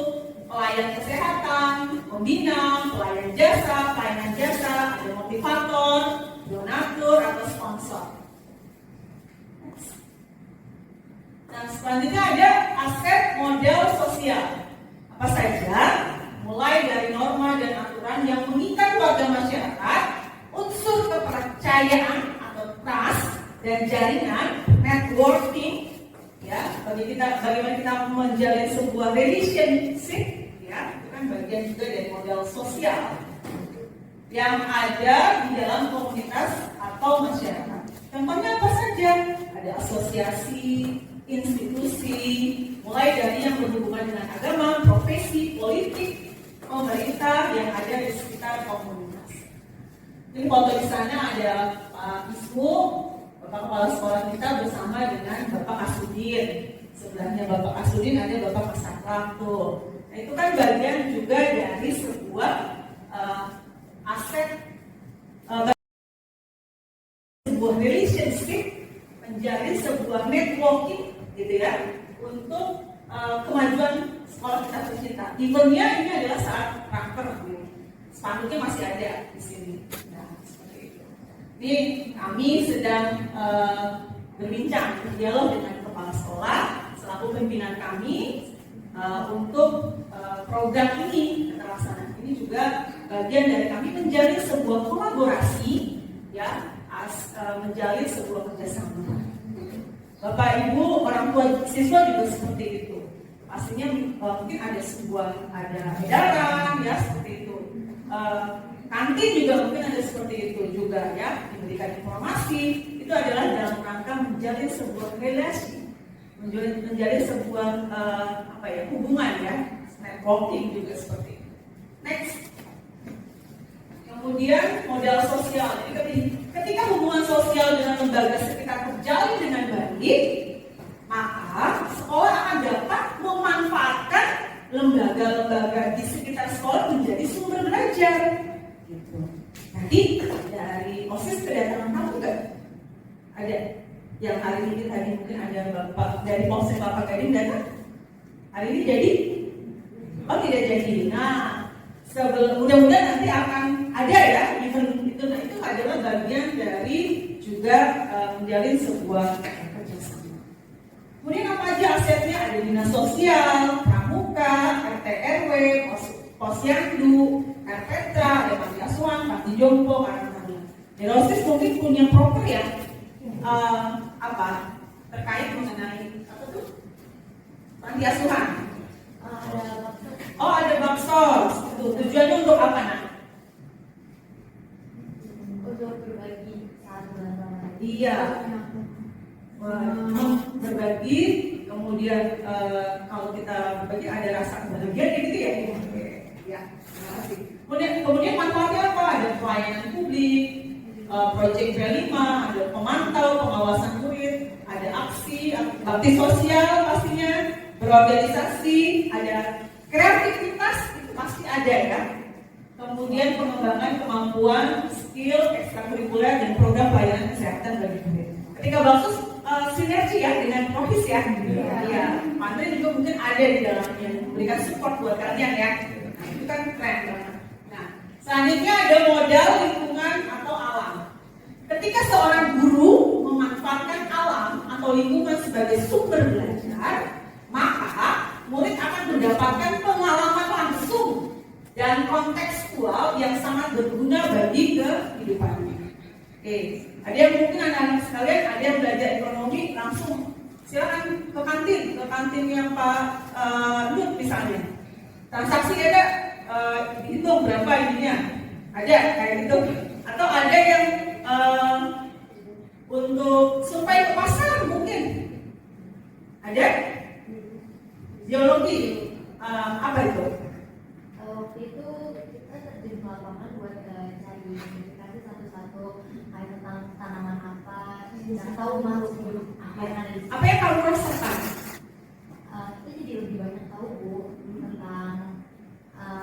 pelayan kesehatan, pembina, pelayanan jasa, ada motivator, donatur atau sponsor. Nah, selanjutnya ada aset modal sosial. Apa saja? Mulai dari norma dan aturan yang mengikat warga masyarakat, unsur kepercayaan atau trust dan jaringan networking, ya, bagaimana kita menjalin sebuah relationship, ya, itu kan bagian juga dari modal sosial yang ada di dalam komunitas atau masyarakat. Contohnya apa saja? Ada asosiasi, institusi, mulai dari yang berhubungan dengan agama, profesi, politik, pemerintah yang ada di sekitar komunitas. Ini foto di sana ada Pak Ismu, Bapak Kepala Sekolah kita bersama dengan Bapak Kasudin. Sebelahnya Bapak Kasudin ada Bapak Kasatlam tuh. Nah, itu kan bagian juga dari sebuah aset sebuah relationship, menjalin sebuah networking gitu ya, untuk kemajuan sekolah kita tercinta. Eventnya ini adalah saat raker, spanduknya masih ada di sini. Nah, seperti itu. Ini kami sedang berbincang, berdialog dengan kepala sekolah selaku pimpinan kami untuk program ini terlaksana. Ini juga bagian dari kami menjalin sebuah kolaborasi, ya, menjalin sebuah kerjasama. Bapak Ibu orang tua siswa juga seperti itu. Pastinya mungkin ada edaran, ya, seperti itu. Kantin juga mungkin ada seperti itu juga, ya, memberikan informasi. Itu adalah dalam rangka menjalin sebuah relasi, menjalin sebuah hubungan, ya, networking juga seperti itu. Next. Kemudian modal sosial. Jadi ketika hubungan sosial dengan lembaga sekitar terjalin dengan baik, maka sekolah akan dapat memanfaatkan lembaga-lembaga di sekitar sekolah menjadi sumber belajar. Gitu. Nanti dari OSIS kedatangan tamu kan? Ada yang hari ini tadi mungkin ada bapak dari Polsek Bapak Gading datang. Hari ini jadi? Oh, tidak jadi. Nah, mudah-mudahan nanti akan ada, ya, event itu. Nah, itu adalah bagian dari juga menjalin sebuah kerjasama. Kemudian apa aja asetnya? Ada dinas sosial, pramuka, RT RW, posyandu, RPtra, ada panti asuhan, panti jompo, karantina. Derosis mungkin punya proker, ya, terkait mengenai apa tuh? Panti asuhan. Oh, ada baksos. Tujuannya untuk apa, Nak?
Untuk berbagi satu sama lain.
Iya. Berbagi, kemudian kalau kita berbagi ada rasa kebahagiaan, gitu ya. Ya, terima kasih. Kemudian manfaatnya apa? Ada pelayanan publik, Project B5, ada pemantau, pengawasan murid, ada aksi, bakti sosial pastinya, berorganisasi, ada kreativitas, itu pasti ada, ya. Kemudian pengembangan kemampuan, skill, ekstrakurikuler, dan program pelayanan kesehatan bagi murid. Ketika baksos sinergi, ya, dengan profis, ya. Ya, Pandai juga mungkin ada di dalamnya, memberikan support buat kalian, ya. Nah, itu kan keren banget. Nah, selanjutnya ada modal lingkungan atau alam. Ketika seorang guru memanfaatkan alam atau lingkungan sebagai sumber belajar, maka murid akan mendapatkan pengalaman langsung dan kontekstual yang sangat berguna bagi kehidupannya. Oke, ada yang mungkin anak-anak sekalian, ada yang belajar ekonomi langsung silakan ke kantinnya Pak Lut misalnya. Transaksi ada dihitung berapa ininya, ada kayak gitu. Atau ada yang untuk survei ke pasar mungkin ada. Geologi, apa itu?
Waktu itu kita terjun ke lapangan buat cari identifikasi satu-satu kayak tentang tanaman apa, dan tahu makhluk hidup apa yang ada di situ.
Apa yang kamu rasakan?
Kita jadi lebih banyak tahu, Bu, tentang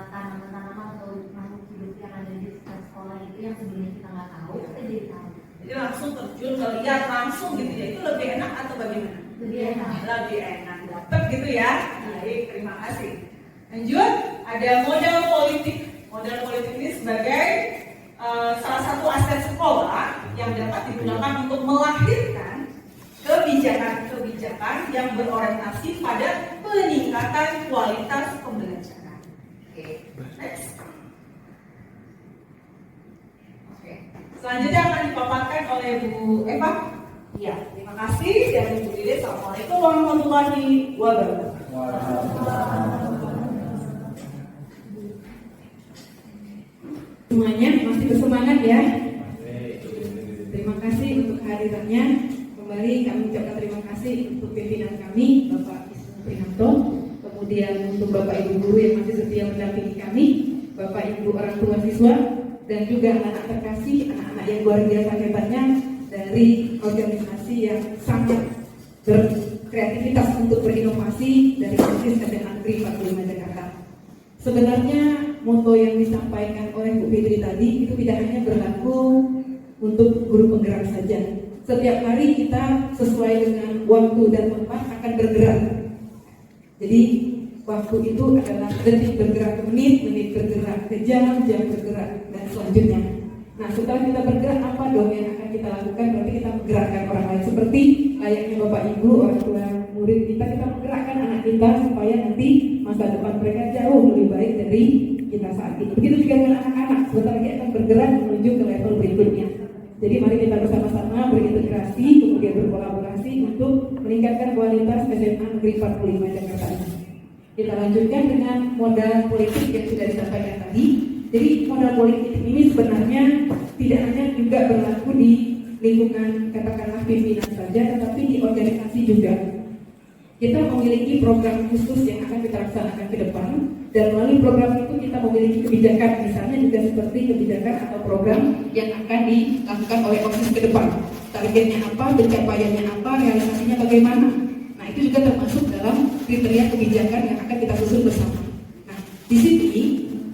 tanaman-tanaman atau makhluk hidup yang ada di sekitar sekolah itu yang sebelumnya kita nggak tahu, kita jadi tahu.
Jadi langsung terjun, lihat langsung gitu ya. Itu lebih enak atau bagaimana?
Lebih enak.
Lebih enak, dapat gitu ya. Baik, terima kasih. Lanjut, ada modal politik. Modal politik ini sebagai salah satu aset sekolah yang dapat digunakan untuk melahirkan kebijakan-kebijakan yang berorientasi pada peningkatan kualitas pembelajaran. Oke, next. Oke, selanjutnya akan dipaparkan oleh Bu Eva. Ya, terima kasih dari Bu Lili. Assalamualaikum warahmatullahi wabarakatuh.
Semuanya masih bersemangat, ya. Terima kasih untuk kehadirannya. Kembali kami ucapkan terima kasih untuk pimpinan kami, Bapak Isnu Prihanto. Kemudian untuk Bapak Ibu guru yang masih setia mendampingi kami, Bapak Ibu orang tua siswa, dan juga anak-anak terkasih, anak-anak yang luar biasa hebatnya dari organisasi yang sangat berkreativitas untuk berinovasi dari OSIS dan Antri 45 Jakarta. Sebenarnya moto yang disampaikan oleh Bu Fitri tadi itu tidak hanya berlaku untuk guru penggerak saja. Setiap hari kita sesuai dengan waktu dan tempat akan bergerak. Jadi waktu itu adalah detik bergerak ke menit, menit bergerak ke jam, jam bergerak, dan selanjutnya. Nah, setelah kita bergerak, apa dong yang akan kita lakukan? Berarti kita menggerakkan orang lain. Seperti layaknya Bapak Ibu, orang tua murid kita menggerakkan anak kita supaya nanti masa depan mereka jauh lebih baik dari kita saat ini. Begitu juga dengan anak-anak, sebentar lagi akan bergerak menuju ke level berikutnya. Jadi mari kita bersama-sama berintegrasi, kemudian berkolaborasi untuk meningkatkan kualitas SMA Negeri 45 Jakarta ini. Kita lanjutkan dengan modal politik yang sudah disampaikan tadi. Jadi modal politik ini sebenarnya tidak hanya juga berlaku di lingkungan katakanlah pimpinan saja, tetapi di organisasi juga. Kita memiliki program khusus yang akan kita laksanakan ke depan, dan melalui program itu kita memiliki kebijakan, misalnya juga seperti kebijakan atau program yang akan dilakukan oleh OSIS ke depan. Targetnya apa, pencapaiannya apa, realisasinya bagaimana. Nah, itu juga termasuk dalam kriteria kebijakan yang akan kita susun bersama. Nah, di sini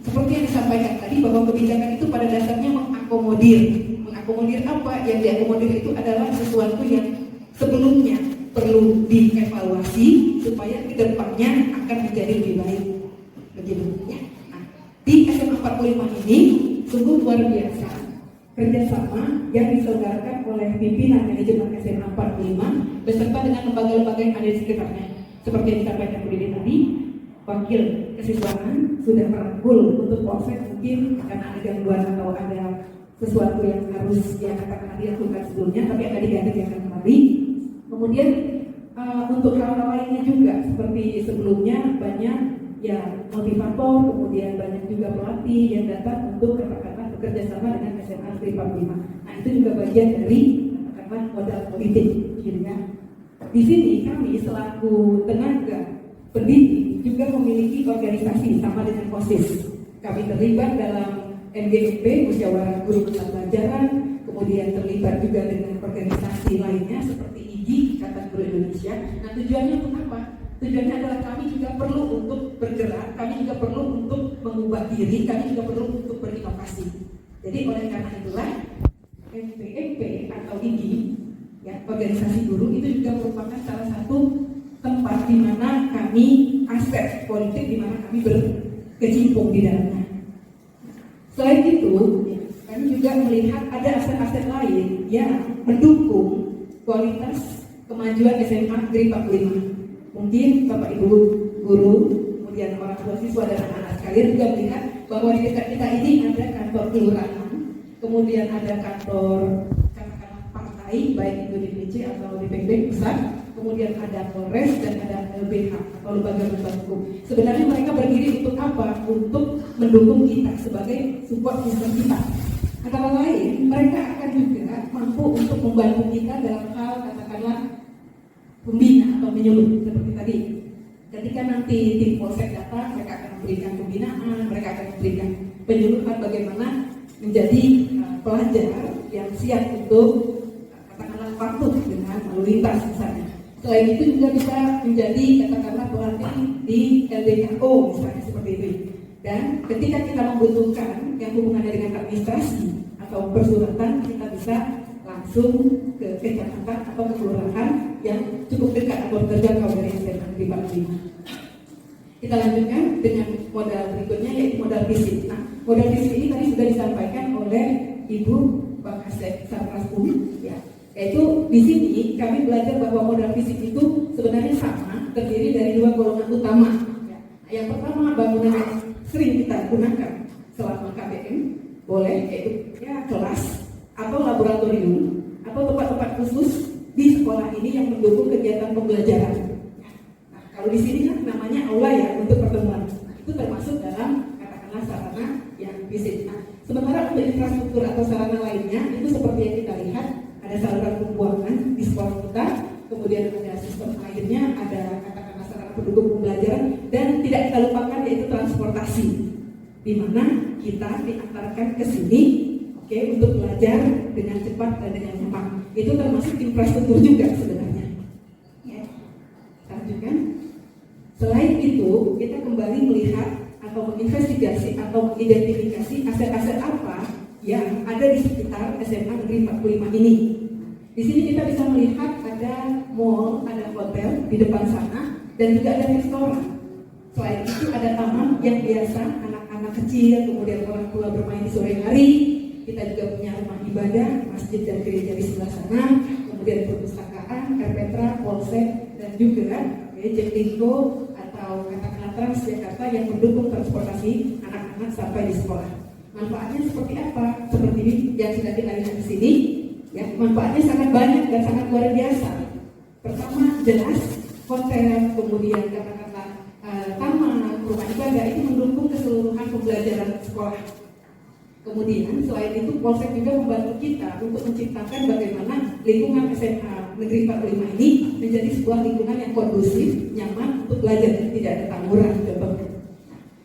seperti yang disampaikan tadi bahwa kebijakan itu pada dasarnya mengakomodir. Mengakomodir apa? Yang diakomodir itu adalah sesuatu yang sebelumnya perlu dievaluasi supaya ke depannya akan menjadi lebih baik. Begitu ya. Nah, di SMA 45 ini sungguh luar biasa kerjasama yang diselenggarakan oleh pimpinan manajemen SMA 45 beserta dengan lembaga-lembaga yang ada di sekitarnya. Seperti yang disampaikan Bu Dede tadi, wakil kesiswaan sudah merangkul untuk proses mungkin karena ada gangguan atau ada sesuatu yang harus dia katakan dilakukan sebelumnya, tapi akan digantikan kembali. Kemudian untuk hal-hal lainnya juga seperti sebelumnya banyak ya motivator, kemudian banyak juga pelatih yang datang untuk katakanlah bekerja sama dengan SMA Negeri 45. Nah, itu juga bagian dari katakanlah modal politik, gitu ya. Di sini kami selaku tenaga pendidik juga memiliki organisasi sama dengan OSIS. Kami terlibat dalam MGMP, Musyawarah Guru Mata Pelajaran, kemudian terlibat juga dengan organisasi lainnya seperti IGI, Ikatan Guru Indonesia. Nah, tujuannya untuk apa? Tujuannya adalah kami juga perlu untuk bergerak, kami juga perlu untuk mengubah diri, kami juga perlu untuk berinovasi. Jadi oleh karena itulah MGMP atau IGI, ya, organisasi guru itu juga merupakan salah satu tempat di mana kami aspek politik di mana kami berkecimpung di dalamnya. Selain itu, kami juga melihat ada aspek-aspek lain yang mendukung kualitas kemajuan SMA Negeri 45. Mungkin Bapak Ibu guru, kemudian orang tua siswa dan anak-anak sekalian juga melihat bahwa di dekat kita ini ada kantor kelurahan, kemudian ada kantor katakanlah partai baik itu di PC atau di PB pusat, kemudian ada Polres dan ada LBH atau lembaga-lembaga hukum. Sebenarnya mereka berdiri untuk apa? Untuk mendukung kita sebagai support system kita. Antara lain, mereka akan juga mampu untuk membantu kita dalam hal katakanlah pembina atau menyuluh seperti tadi. Ketika nanti tim Polsek datang, mereka akan memberikan pembinaan, mereka akan memberikan penyuluhan bagaimana menjadi pelajar yang siap untuk katakanlah patuh dengan lalu lintas misalnya. Selain itu juga bisa menjadi katakanlah pelatih di LDKO misalnya seperti itu. Dan ketika kita membutuhkan yang hubungannya dengan administrasi atau persuratan, kita bisa langsung ke kecamatan atau ke kelurahan yang cukup dekat atau terjangkau dari SMA Negeri 45. Kita lanjutkan dengan modal berikutnya yaitu modal fisik. Nah, modal fisik ini tadi sudah disampaikan oleh Ibu Bang Asep Sarpras-Um, ya. Yaitu di sini kami belajar bahwa modal fisik itu sebenarnya sama, terdiri dari dua golongan utama. Ya. Yang pertama bangunan yang sering kita gunakan selama KBM, boleh yaitu ya kelas atau laboratorium atau tempat-tempat khusus di sekolah ini yang mendukung kegiatan pembelajaran. Nah, kalau di sini kan namanya aula ya untuk pertemuan. Nah, itu termasuk dalam katakanlah sarana yang fisik. Nah, sementara untuk infrastruktur atau sarana lainnya itu seperti yang kita lihat. Ada saluran pembuangan di sekolah kita, kemudian ada sistem airnya, ada katakanlah sarana pendukung pembelajaran, dan tidak kita lupakan yaitu transportasi, di mana kita diantarkan ke sini, oke, untuk belajar dengan cepat dan dengan nyaman. Itu termasuk infrastruktur juga sebenarnya. Ya. Lanjutkan. Selain itu, kita kembali melihat atau menginvestigasi atau mengidentifikasi aset-aset apa yang ada di sekitar SMA Negeri 45 ini. Di sini kita bisa melihat ada mall, ada hotel di depan sana, dan juga ada restoran. Selain itu ada taman yang biasa anak-anak kecil, kemudian orang tua bermain di sore hari. Kita juga punya rumah ibadah, masjid dan gereja di sebelah sana, kemudian perpustakaan, Karpetra, Polsek, dan juga Jaklingko atau katakanlah Transjakarta yang mendukung transportasi anak-anak sampai di sekolah. Manfaatnya seperti apa? Seperti yang sudah kita lihat di sini, ya, manfaatnya sangat banyak dan sangat luar biasa. Pertama, jelas hotel, kemudian katakanlah taman, rumah ibadah itu mendukung keseluruhan pembelajaran sekolah. Kemudian selain itu Polsek juga membantu kita untuk menciptakan bagaimana lingkungan SMA Negeri 45 ini menjadi sebuah lingkungan yang kondusif, nyaman untuk belajar dan tidak ada tawuran. Contohnya.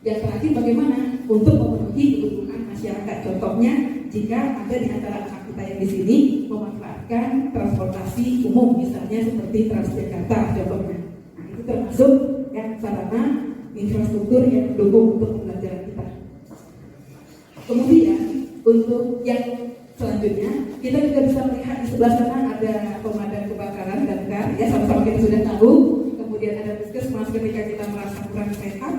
Yang terakhir bagaimana untuk memenuhi kebutuhan masyarakat. Contohnya jika ada di antara anak kita yang di sini memanfaatkan transportasi umum, misalnya seperti Transjakarta contohnya. Nah, itu termasuk yang sarana infrastruktur yang mendukung untuk pembelajaran kita. Kemudian untuk yang selanjutnya kita juga bisa melihat di sebelah sana ada pemadam kebakaran dan damkar, ya sama-sama kita sudah tahu. Kemudian ada puskesmas ketika kita merasa kurang sehat,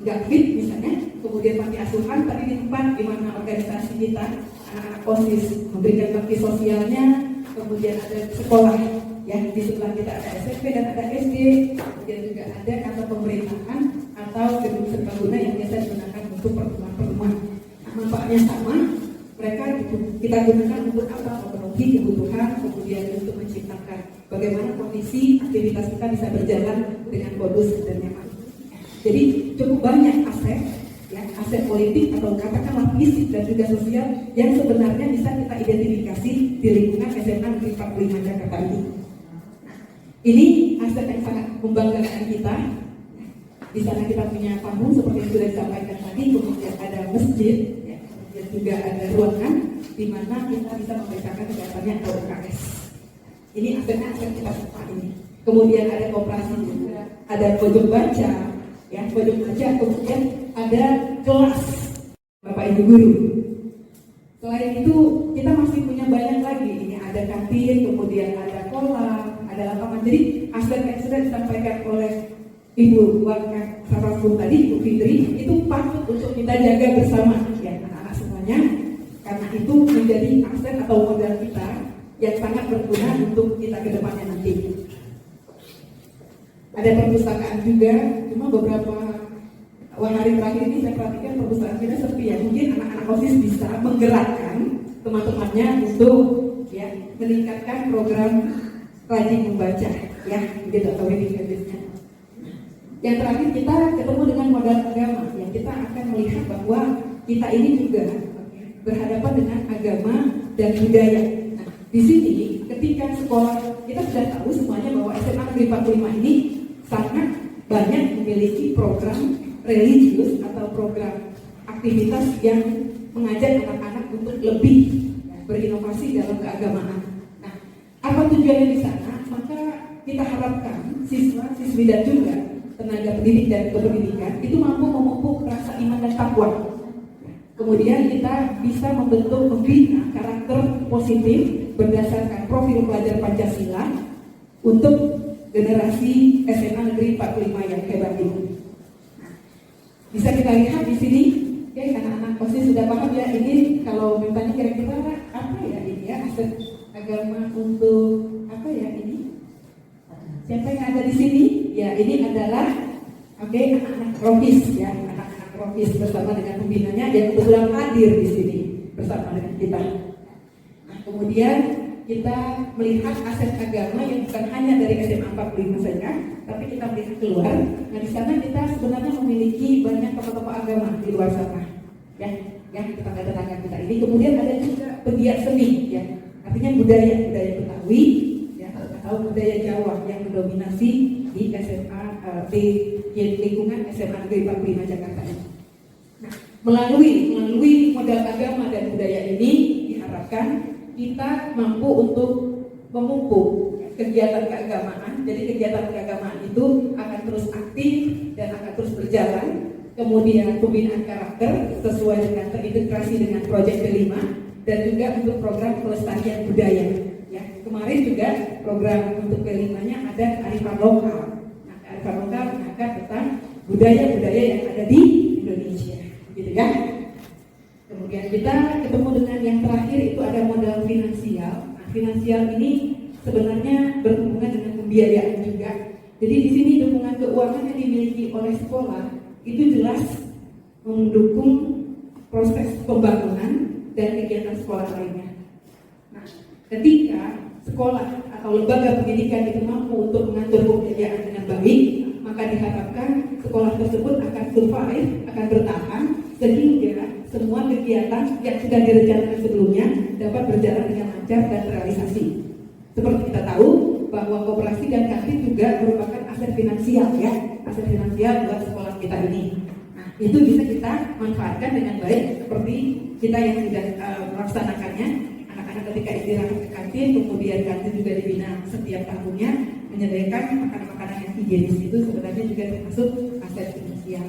nggak fit misalnya. Kemudian panti asuhan tadi di tempat di mana organisasi kita anak-anak OSIS memberikan bakti sosialnya. Kemudian ada sekolah, ya di sebelah kita ada SMP dan ada SD. Kemudian juga ada kantor pemerintahan atau gedung serbaguna yang biasa digunakan untuk pertemuan-pertemuan. Manfaatnya sama, mereka kita gunakan untuk apa? Memenuhi kebutuhan, kemudian untuk menciptakan bagaimana kondisi aktivitas kita bisa berjalan dengan kondusif dan nyaman. Jadi cukup banyak aset, ya, aset politik atau katakanlah fisik dan juga sosial yang sebenarnya bisa kita identifikasi di lingkungan SMA Negeri 45 Jakarta ini. Ini aset yang sangat membanggakan kita. Di sana kita punya panggung seperti yang sudah disampaikan tadi, kemudian ada masjid, ya, kemudian juga ada ruangan di mana kita bisa membacakan kegiatannya atau UKS. Ini aset kita semua ini. Kemudian ada koperasi juga, ada pojok baca, ya pojok baca, kemudian ada kelas Bapak Ibu guru. Selain itu kita masih punya banyak lagi. Ini ada kantin, kemudian ada kolam, ada lapangan. Jadi aspek yang sudah disampaikan oleh Ibu Warga Sarapun tadi, Ibu Fitri, itu patut untuk kita jaga bersama, ya anak-anak semuanya, karena itu menjadi aset atau modal kita yang sangat berguna untuk kita ke depannya nanti. Ada perpustakaan juga, cuma beberapa hari terakhir ini saya perhatikan perpustakaan kita sepi, ya mungkin anak-anak OSIS bisa menggerakkan teman-temannya untuk ya meningkatkan program rajin membaca, ya gitu atau reading habits-nya. Yang terakhir kita ketemu dengan modal agama, yang kita akan melihat bahwa kita ini juga berhadapan dengan agama dan budaya. Nah, di sini ketika sekolah kita sudah tahu semuanya bahwa SMA Negeri 45 ini sangat banyak memiliki program religius atau program aktivitas yang mengajak anak-anak untuk lebih berinovasi dalam keagamaan. Nah, apa tujuannya di sana? Maka kita harapkan siswa, siswi dan juga tenaga pendidik dan kependidikan itu mampu memupuk rasa iman dan takwa. Kemudian kita bisa membentuk membina karakter positif berdasarkan profil pelajar Pancasila untuk generasi SMA Negeri 45 yang hebat ini. Bisa kita lihat di sini, ya anak-anak pasti sudah paham ya ini kalau bertanya kira-kira apa ya ini ya aset agama untuk apa ya ini? Siapa yang ada di sini? Ya ini adalah anak-anak Rofis ya, anak-anak Rofis bersama dengan pembinanya yang kebetulan hadir di sini bersama dengan kita. Nah, kemudian kita melihat aset agama yang bukan hanya dari SMA 45 saja, tapi kita melihat keluar. Nah di sana kita sebenarnya memiliki banyak tokoh-tokoh agama di luar sana, ya tetangga-tetangga kita ini. Kemudian ada juga pegiat seni, ya artinya budaya Betawi. Atau budaya Jawa yang mendominasi di SMA di lingkungan SMA Negeri 45 Jakarta ini. Nah, melalui modal agama dan budaya ini diharapkan kita mampu untuk memupuk kegiatan keagamaan. Jadi kegiatan keagamaan itu akan terus aktif dan akan terus berjalan kemudian pembinaan karakter sesuai dengan terintegrasi dengan proyek kelima, dan juga untuk program pelestarian budaya. Ya, kemarin juga program untuk kelimanya ada kearifan lokal. Nah, kearifan lokal mengangkat tentang budaya-budaya yang ada di Indonesia, gitu ya. Kemudian kita ketemu dengan yang terakhir itu ada modal finansial. Nah, finansial ini sebenarnya berhubungan dengan pembiayaan juga. Jadi di sini dukungan keuangan yang dimiliki oleh sekolah itu jelas mendukung proses pembangunan dan kegiatan sekolah lainnya. Nah, ketika sekolah atau lembaga pendidikan itu mampu untuk mengatur pembiayaan dengan baik, maka diharapkan sekolah tersebut akan survive, akan bertahan, sehingga semua kegiatan yang sudah direncanakan sebelumnya dapat berjalan dengan lancar dan terrealisasi. Seperti kita tahu bahwa koperasi dan kantin juga merupakan aset finansial, ya, aset finansial buat sekolah kita ini. Nah, itu bisa kita manfaatkan dengan baik seperti kita yang sudah melaksanakannya. Anak-anak ketika istirahat ke kantin, kemudian kantin juga dibina setiap tahunnya, menyediakan makanan-makanan yang higienis, itu sebenarnya juga termasuk aset finansial.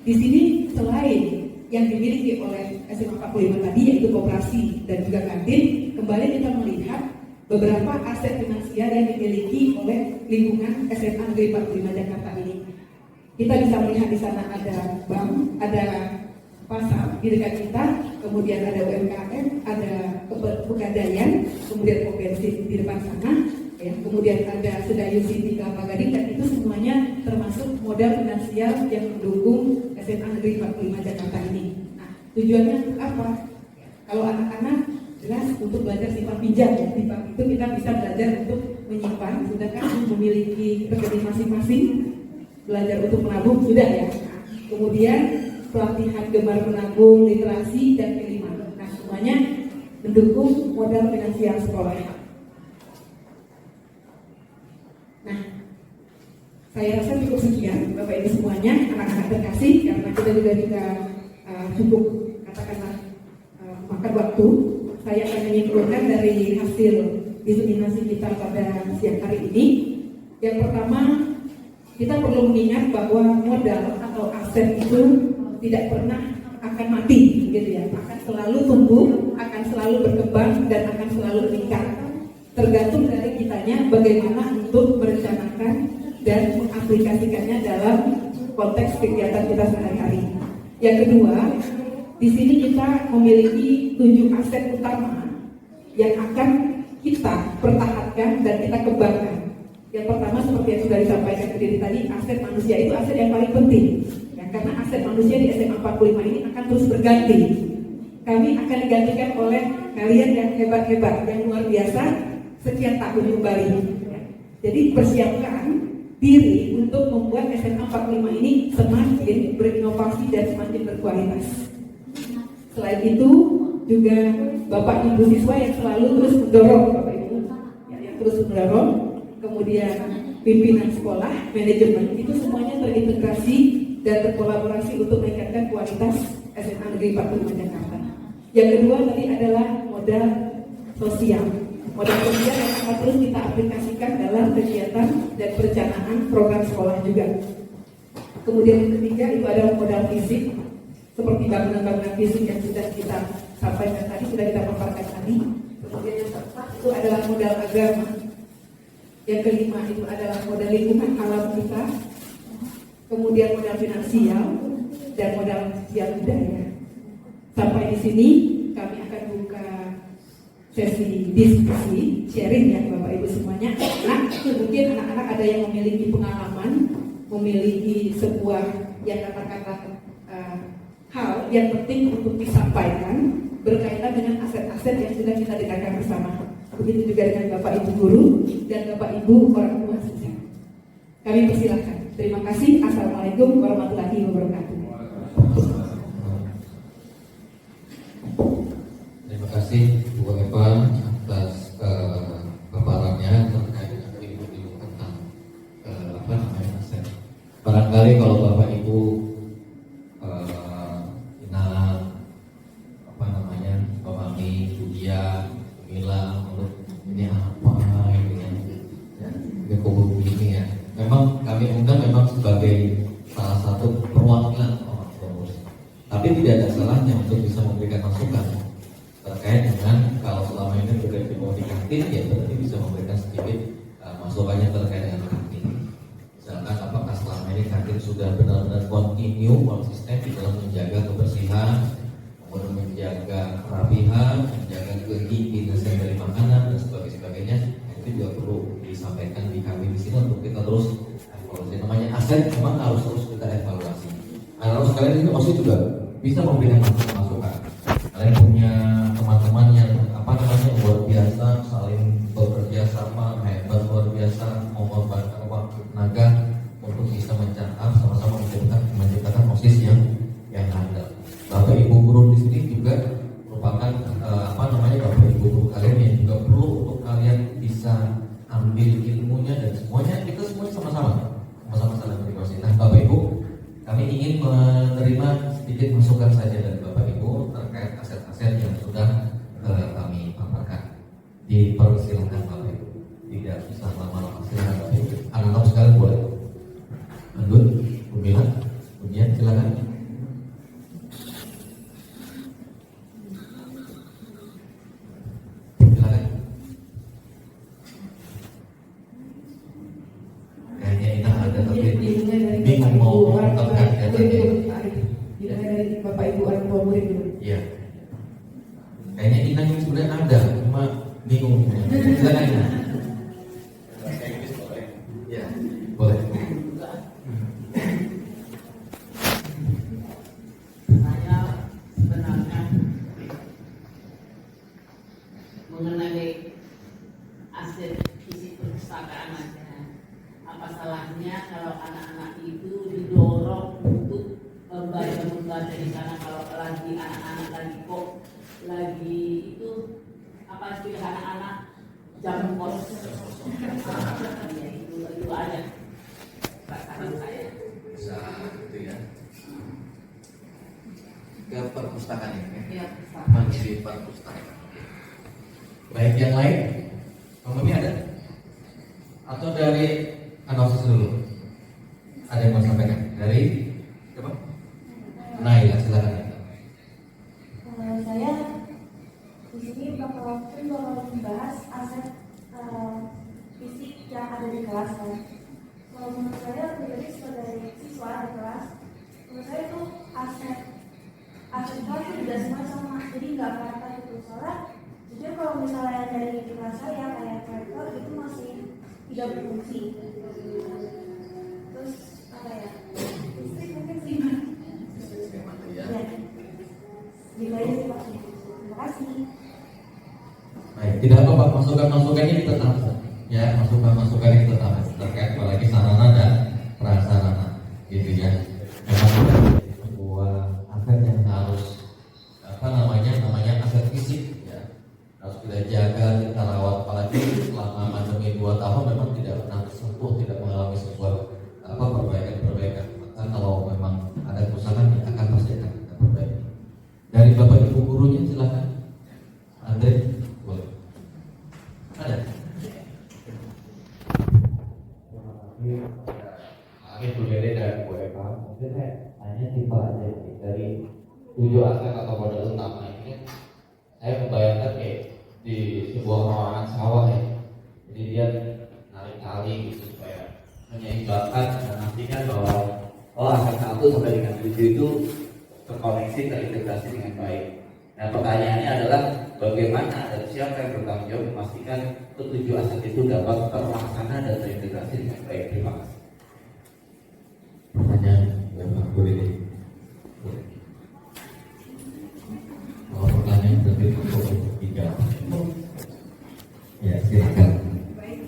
Di sini selain yang dimiliki oleh SMA 45 tadi yaitu koperasi dan juga kantin, kembali kita melihat beberapa aset finansial yang dimiliki oleh lingkungan SMA Negeri 45 Jakarta ini. Kita bisa melihat di sana ada bank, ada pasar di dekat kita, kemudian ada UMKM, ada pegadaian, kemudian pom bensin di depan sana, ya, kemudian ada Sedayu City Kelapa Gading, dan itu semuanya termasuk modal finansial yang mendukung SMA Negeri 45 Jakarta ini. Nah, tujuannya untuk apa? Ya, kalau anak-anak jelas untuk belajar simpan pinjam, ya. Di bank itu kita bisa belajar untuk menyimpan, sudah kan memiliki rekening masing-masing, belajar untuk menabung sudah, ya. Nah, kemudian pelatihan gemar menabung, literasi, dan kelima. Nah, semuanya mendukung modal finansial sekolah. Nah, saya rasa cukup sekian Bapak Ibu semuanya, anak-anak terkasih, karena kita juga cukup katakanlah makan waktu. Saya akan menyimpulkan dari hasil diseminasi kita pada siang hari ini. Yang pertama, kita perlu mengingat bahwa modal atau aset itu tidak pernah akan mati, gitu ya. Akan selalu tumbuh, akan selalu berkembang, dan akan selalu meningkat. Tergantung dari kitanya bagaimana untuk merencanakan dan mengaplikasikannya dalam konteks kegiatan kita sehari-hari. Yang kedua, di sini kita memiliki 7 aset utama yang akan kita pertahankan dan kita kembangkan. Yang pertama, seperti yang sudah disampaikan ke diri tadi, aset manusia itu aset yang paling penting. Ya, karena aset manusia di SMA 45 ini akan terus berganti. Kami akan digantikan oleh kalian yang hebat-hebat, yang luar biasa, sekian tahun kembali. Ya. Jadi persiapkan diri untuk membuat SMA 45 ini semakin berinovasi dan semakin berkualitas. Selain itu juga Bapak Ibu siswa yang selalu terus mendorong, Bapak Ibu ya, yang terus mendorong, kemudian pimpinan sekolah, manajemen, itu semuanya terintegrasi dan berkolaborasi untuk meningkatkan kualitas SMA Negeri 45 Jakarta. Yang kedua tadi adalah modal sosial. Modal sosial yang akan terus kita aplikasikan dalam kegiatan dan perencanaan program sekolah juga. Kemudian yang ketiga itu adalah modal fisik, seperti bangunan-bangunan fisik yang sudah kita sampaikan tadi, sudah kita paparkan tadi. Kemudian yang keempat itu adalah modal agama. Yang kelima itu adalah modal lingkungan alam kita. Kemudian modal finansial dan modal sosial budaya. Sampai di sini kami akan buka sesi diskusi, sharing ya Bapak Ibu semuanya. Nah, mungkin anak-anak ada yang memiliki pengalaman, memiliki sebuah yang katakanlah hal yang penting untuk disampaikan berkaitan dengan aset-aset yang sudah kita dengarkan bersama. Begitu juga dengan Bapak Ibu guru dan Bapak Ibu orang tua siswa. Kami persilahkan. Terima kasih. Assalamualaikum warahmatullahi wabarakatuh.
Terima kasih Bu Eva atas paparannya terkait dengan ilmu tentang aset. Barangkali kalau Bapak Ibu memahami Budia, Mila, menurut ini apa ini ya, ini kubu ini ya. Memang kami undang memang sebagai salahnya untuk bisa memberikan masukan terkait dengan kalau selama ini bekerja di kantin, ya berarti bisa memberikan sedikit masukannya terkait dengan kantin. Misalkan apakah selama ini kantin sudah benar-benar konsisten di dalam menjaga kebersihan, kemudian menjaga kerapihan, menjaga kehigienisan dari makanan dan sebagainya. Itu juga perlu disampaikan di kami di sini untuk kita terus evaluasi. Namanya aset memang harus terus kita evaluasi. Kalau sekalian ini pasti juga bisa memberikan masukan. Kalian punya teman-teman yang luar biasa, saling bekerja sama, hebat luar biasa, mengorbankan waktu tenaga untuk bisa mencatat sama-sama menciptakan OSIS yang handal. Bapak Ibu guru di sini juga merupakan Bapak Ibu guru kalian yang juga perlu untuk kalian bisa ambil ilmunya dan semuanya kita semua sama-sama saling berkongsi. Nah, Bapak Ibu, kami ingin menerima sedikit masukan saja dari Bapak Ibu terkait aset-aset yang sudah kami paparkan. Dipersilakan Bapak Ibu. Tidak usah lama-lama, silakan Bapak Ibu. Anak-anak sekalian boleh. Lanjut, Bumila, kemudian silakan. Silakan. Kayaknya ini ada tapi bingung mau mengungkapkan ya tadi.
Dari Bapak Ibu orang tua murid dulu.
Iya. Kayaknya Inang ini sebenarnya ada, cuma bingung. Silakan Inang. Iya, boleh.
Saya sebenarnya mengenai aset isi perpustakaan aja. Apa salahnya kalau anak-anak itu didorong untuk membaca di sana, kalau lagi anak-anak lagi itu apa istilah anak-anak jam kosong. Ya, itu aja perasaan saya.
Bisa gitu ya. Ke perpustakaan ini.
Ya,
Mengisi perpustakaan. Baik, yang lain? Mami ada? Atau dari analisis dulu? Ada yang mau sampaikan? Dari siapa? Naila, silakan.
Saya di sini bakal membahas aset fisik yang ada di kelas kan. Kalau menurut saya pribadi sebagai siswa di kelas, menurut saya itu aset kelas itu tidak semua sama, jadi nggak merata gitu. Soalnya jujur kalau misalnya dari di kelas saya kayak proyektor itu masih tidak berfungsi. Terus apa ya? Listrik mungkin sih. Ya. Gitu aja sih Pak. Terima kasih.
Baik, tidak apa-apa, masukan-masukannya tetap ya, masukan-masukan yang tetap terkait apalagi sarana dan prasarana gitu ya. Memang sebuah aset yang harus namanya aset fisik ya, harus kita jaga, kita rawat, apalagi selama pandemi 2 tahun memang tidak pernah tersentuh, tidak mengalami sebuah perbaikan. Maka kalau memang ada kerusakan ya akan pasti akan kita perbaiki. Dari Bapak Ibu gurunya silakan. Andre, boleh. Ada.
Ini Bu Dede dan Bu Eva. Mungkin saya hanya tipe aja dari 7 aset atau modal utama ini. Saya membayangkan kayak di sebuah ruangan sawah ya. Jadi dia narik tali gitu supaya menyeimbangkan dan nantikan bahwa aset 1 sampai dengan 7 itu terkoneksi, terintegrasi dengan baik. Nah, pertanyaannya adalah bagaimana dan siapa yang bertanggung jawab memastikan ketujuh aset itu dapat terlaksana dan terintegrasi dengan baik. Terima kasih.
Pertanyaan Bapak boleh. Kalau pertanyaan berarti untuk tiga. Ya, silakan.
Baik.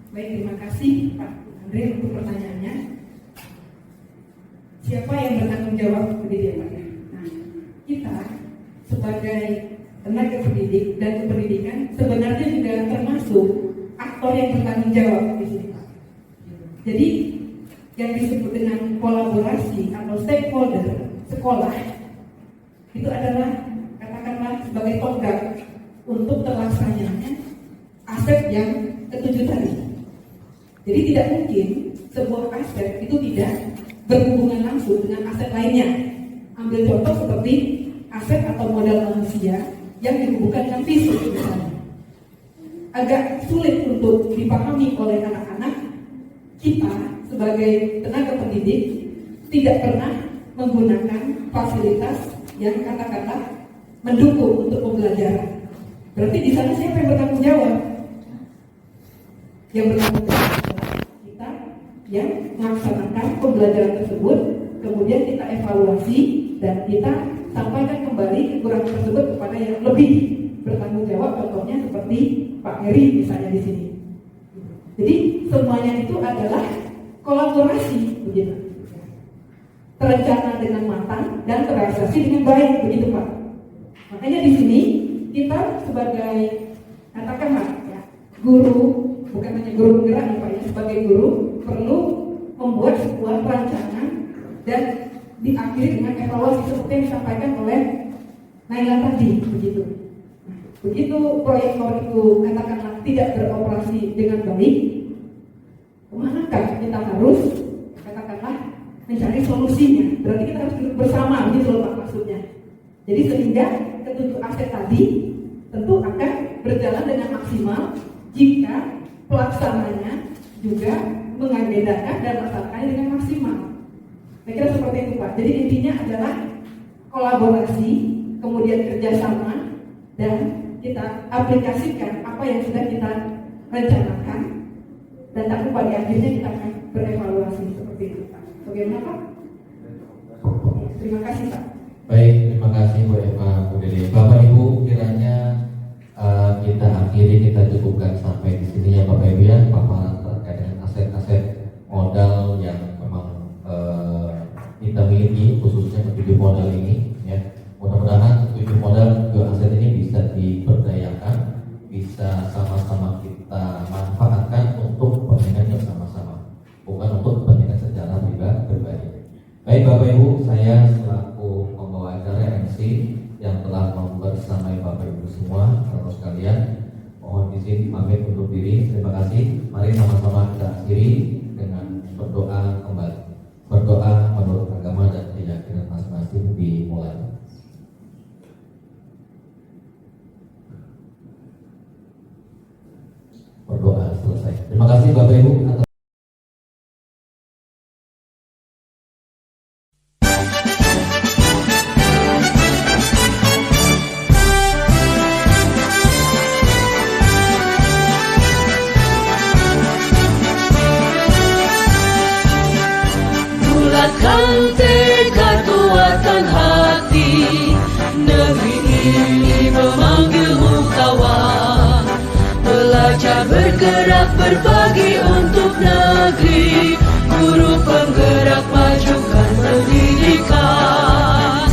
Baik, terima kasih Pak Andre untuk pertanyaannya. Siapa yang bertanggung jawab pendidikan Pak? Nah, kita sebagai tenaga pendidik dan kependidikan sebenarnya juga termasuk aktor yang bertanggung jawab di sini Pak. Jadi yang disebut dengan kolaborasi atau stakeholder sekolah itu adalah katakanlah sebagai tonggak untuk terlaksananya aset yang ketujuh tadi. Jadi tidak mungkin sebuah aset itu tidak berhubungan langsung dengan aset lainnya. Ambil contoh seperti aset atau modal manusia yang dihubungkan dengan fisik misalnya. Agak sulit untuk dipahami oleh anak-anak kita sebagai tenaga pendidik tidak pernah menggunakan fasilitas yang katakanlah mendukung untuk pembelajaran. Berarti di sana siapa yang bertanggung jawab? Yang bertanggung jawab adalah kita yang melaksanakan pembelajaran tersebut, kemudian kita evaluasi dan kita sampaikan kembali kekurangan tersebut kepada yang lebih bertanggung jawab. Contohnya seperti Pak Heri misalnya di sini. Jadi semuanya itu adalah kolaborasi, begitu. Terencana dengan matang dan terrealisasi dengan baik, begitu Pak. Makanya di sini kita sebagai katakanlah ya, guru, bukan hanya guru penggerak ya Pak ya, sebagai guru perlu membuat sebuah perencanaan dan diakhiri dengan evaluasi seperti yang disampaikan oleh Naila tadi, begitu. Begitu proyektor itu katakanlah tidak beroperasi dengan baik, kemanakah kita harus katakanlah mencari solusinya? Berarti kita harus duduk bersama, begitu loh Pak maksudnya. Jadi sehingga ketujuh aset tadi tentu akan berjalan dengan maksimal jika pelaksananya juga mengagendakan dan melaksanakannya dengan maksimal. Saya kira seperti itu Pak. Jadi intinya adalah kolaborasi, kemudian kerjasama, dan kita aplikasikan apa yang sudah kita rencanakan, dan tak lupa di akhirnya kita akan berevaluasi seperti itu Pak. Bagaimana Pak? Terima kasih Pak.
Baik, terima kasih Bu Eva, Bu Dede. Bapak Ibu, kiranya kita akhiri, kita cukupkan sampai di sini ya Bapak Ibu ya, paparan terkait dengan aset-aset modal yang memang kita miliki, khususnya ketujuh modal ini ya. Mudah-mudahan ketujuh modal dua aset ini bisa diberdayakan, bisa sama-sama kita manfaatkan untuk kepentingan bersama-sama, bukan untuk kepentingan secara pribadi. Baik Bapak Ibu, saya selaku pembawa acara MC yang telah membersamai Bapak Ibu semua, saudara sekalian, mohon izin pamit undur diri. Terima kasih. Mari sama-sama kita akhiri dengan berdoa kembali. Berdoa menurut agama dan keyakinan masing-masing dimulai. Berdoa selesai. Terima kasih Bapak Ibu atas
bulatkan tekad, kuatkan hati. Negeri ini memanggilmu kawan. Belajar bergerak berbagi untuk negeri. Guru penggerak majukan pendidikan.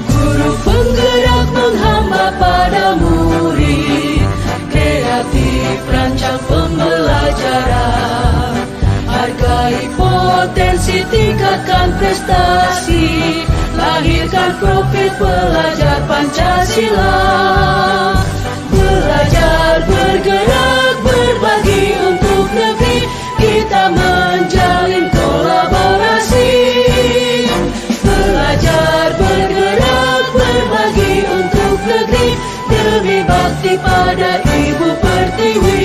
Guru penggerak menghamba pada murid. Kreatif rancang pembelajaran. Hargai potensi, tingkatkan prestasi. Lahirkan profil pelajar Pancasila. Belajar bergerak berbagi untuk negeri. Kita menjalin kolaborasi. Belajar bergerak berbagi untuk negeri. Demi bakti pada Ibu Pertiwi.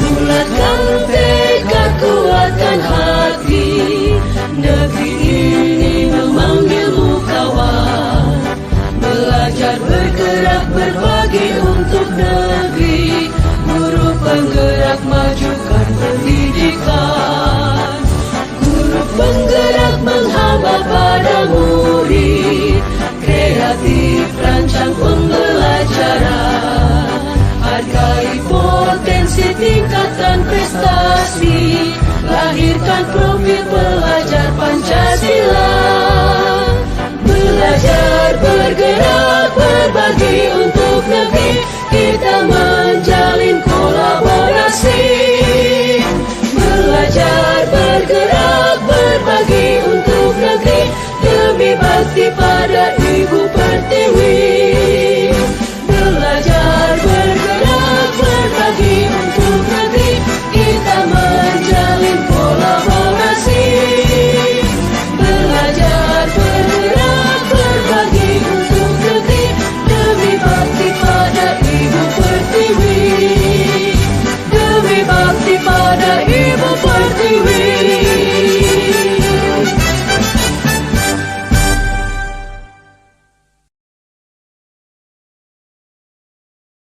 Bulatkan tekad, kuatkan hati. Negeri ini memanggilmu kawan. Belajar bergerak